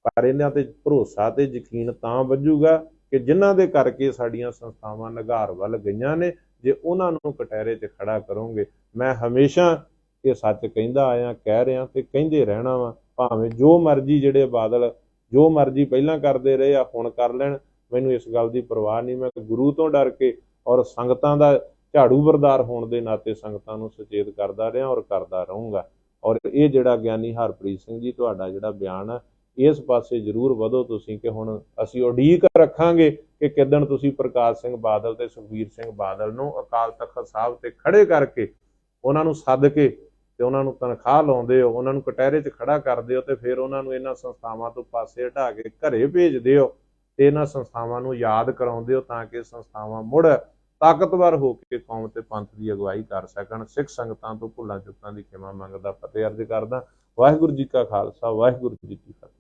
ਪਰ ਇਹਨਾਂ ਤੇ ਭਰੋਸਾ ਤੇ ਯਕੀਨ ਤਾਂ ਵੱਜੂਗਾ ਕਿ ਜਿਨ੍ਹਾਂ ਦੇ ਕਰਕੇ ਸਾਡੀਆਂ ਸੰਸਥਾਵਾਂ ਨਿਘਾਰ ਵੱਲ ਗਈਆਂ ਨੇ, ਜੇ ਉਹਨਾਂ ਨੂੰ ਕਟਹਿਰੇ 'ਚ ਖੜਾ ਕਰੋਗੇ। ਮੈਂ ਹਮੇਸ਼ਾ ਇਹ ਸੱਚ ਕਹਿੰਦਾ ਆਇਆ, ਕਹਿ ਰਿਹਾ ਤੇ ਕਹਿੰਦੇ ਰਹਿਣਾ ਵਾ। ਭਾਵੇਂ ਜੋ ਮਰਜ਼ੀ ਜਿਹੜੇ ਬਾਦਲ ਜੋ ਮਰਜ਼ੀ ਪਹਿਲਾਂ ਕਰਦੇ ਰਹੇ ਆ, ਹੁਣ ਕਰ ਲੈਣ, ਮੈਨੂੰ ਇਸ ਗੱਲ ਦੀ ਪਰਵਾਹ ਨਹੀਂ। ਮੈਂ ਗੁਰੂ ਤੋਂ ਡਰ ਕੇ ਔਰ ਸੰਗਤਾਂ ਦਾ ਝਾੜੂ ਬਰਦਾਰ ਹੋਣ ਦੇ ਨਾਤੇ ਸੰਗਤਾਂ ਨੂੰ ਸੁਚੇਤ ਕਰਦਾ ਰਿਹਾ ਔਰ ਕਰਦਾ ਰਹੂੰਗਾ। ਔਰ ਇਹ ਜਿਹੜਾ ਗਿਆਨੀ ਹਰਪ੍ਰੀਤ ਸਿੰਘ ਜੀ ਤੁਹਾਡਾ ਜਿਹੜਾ ਬਿਆਨ ਆ, ਇਸ ਪਾਸੇ ਜ਼ਰੂਰ ਵਧੋ ਤੁਸੀਂ, ਕਿ ਹੁਣ ਅਸੀਂ ਉਡੀਕ ਰੱਖਾਂਗੇ ਕਿ ਕਿੱਦਣ ਤੁਸੀਂ ਪ੍ਰਕਾਸ਼ ਸਿੰਘ ਬਾਦਲ ਤੇ ਸੁਖਬੀਰ ਸਿੰਘ ਬਾਦਲ ਨੂੰ ਅਕਾਲ ਤਖਤ ਸਾਹਿਬ ਤੇ ਖੜੇ ਕਰਕੇ, ਉਹਨਾਂ ਨੂੰ ਸੱਦ ਕੇ ਤੇ ਉਹਨਾਂ ਨੂੰ ਤਨਖਾਹ ਲਾਉਂਦੇ ਹੋ, ਉਹਨਾਂ ਨੂੰ ਕਟਹਿਰੇ 'ਚ ਖੜਾ ਕਰਦੇ ਹੋ, ਤੇ ਫਿਰ ਉਹਨਾਂ ਨੂੰ ਇਹਨਾਂ ਸੰਸਥਾਵਾਂ ਤੋਂ ਪਾਸੇ ਹਟਾ ਕੇ ਘਰੇ ਭੇਜਦੇ ਹੋ, ਤੇ ਇਹਨਾਂ ਸੰਸਥਾਵਾਂ ਨੂੰ ਯਾਦ ਕਰਾਉਂਦੇ ਹੋ, ਤਾਂ ਕਿ ਸੰਸਥਾਵਾਂ ਮੁੜ ਤਾਕਤਵਰ ਹੋ ਕੇ ਕੌਮ ਤੇ ਪੰਥ ਦੀ ਅਗਵਾਈ ਕਰ ਸਕਣ। ਸਿੱਖ ਸੰਗਤਾਂ ਤੋਂ ਭੁੱਲਾਂ ਚੁੱਕਾਂ ਦੀ ਖਿਮਾ ਮੰਗਦਾ ਫਤਿਹ ਅਰਜ਼ ਕਰਦਾ। ਵਾਹਿਗੁਰੂ ਜੀ ਕਾ ਖਾਲਸਾ, ਵਾਹਿਗੁਰੂ ਜੀ ਕੀ ਫਤਿਹ।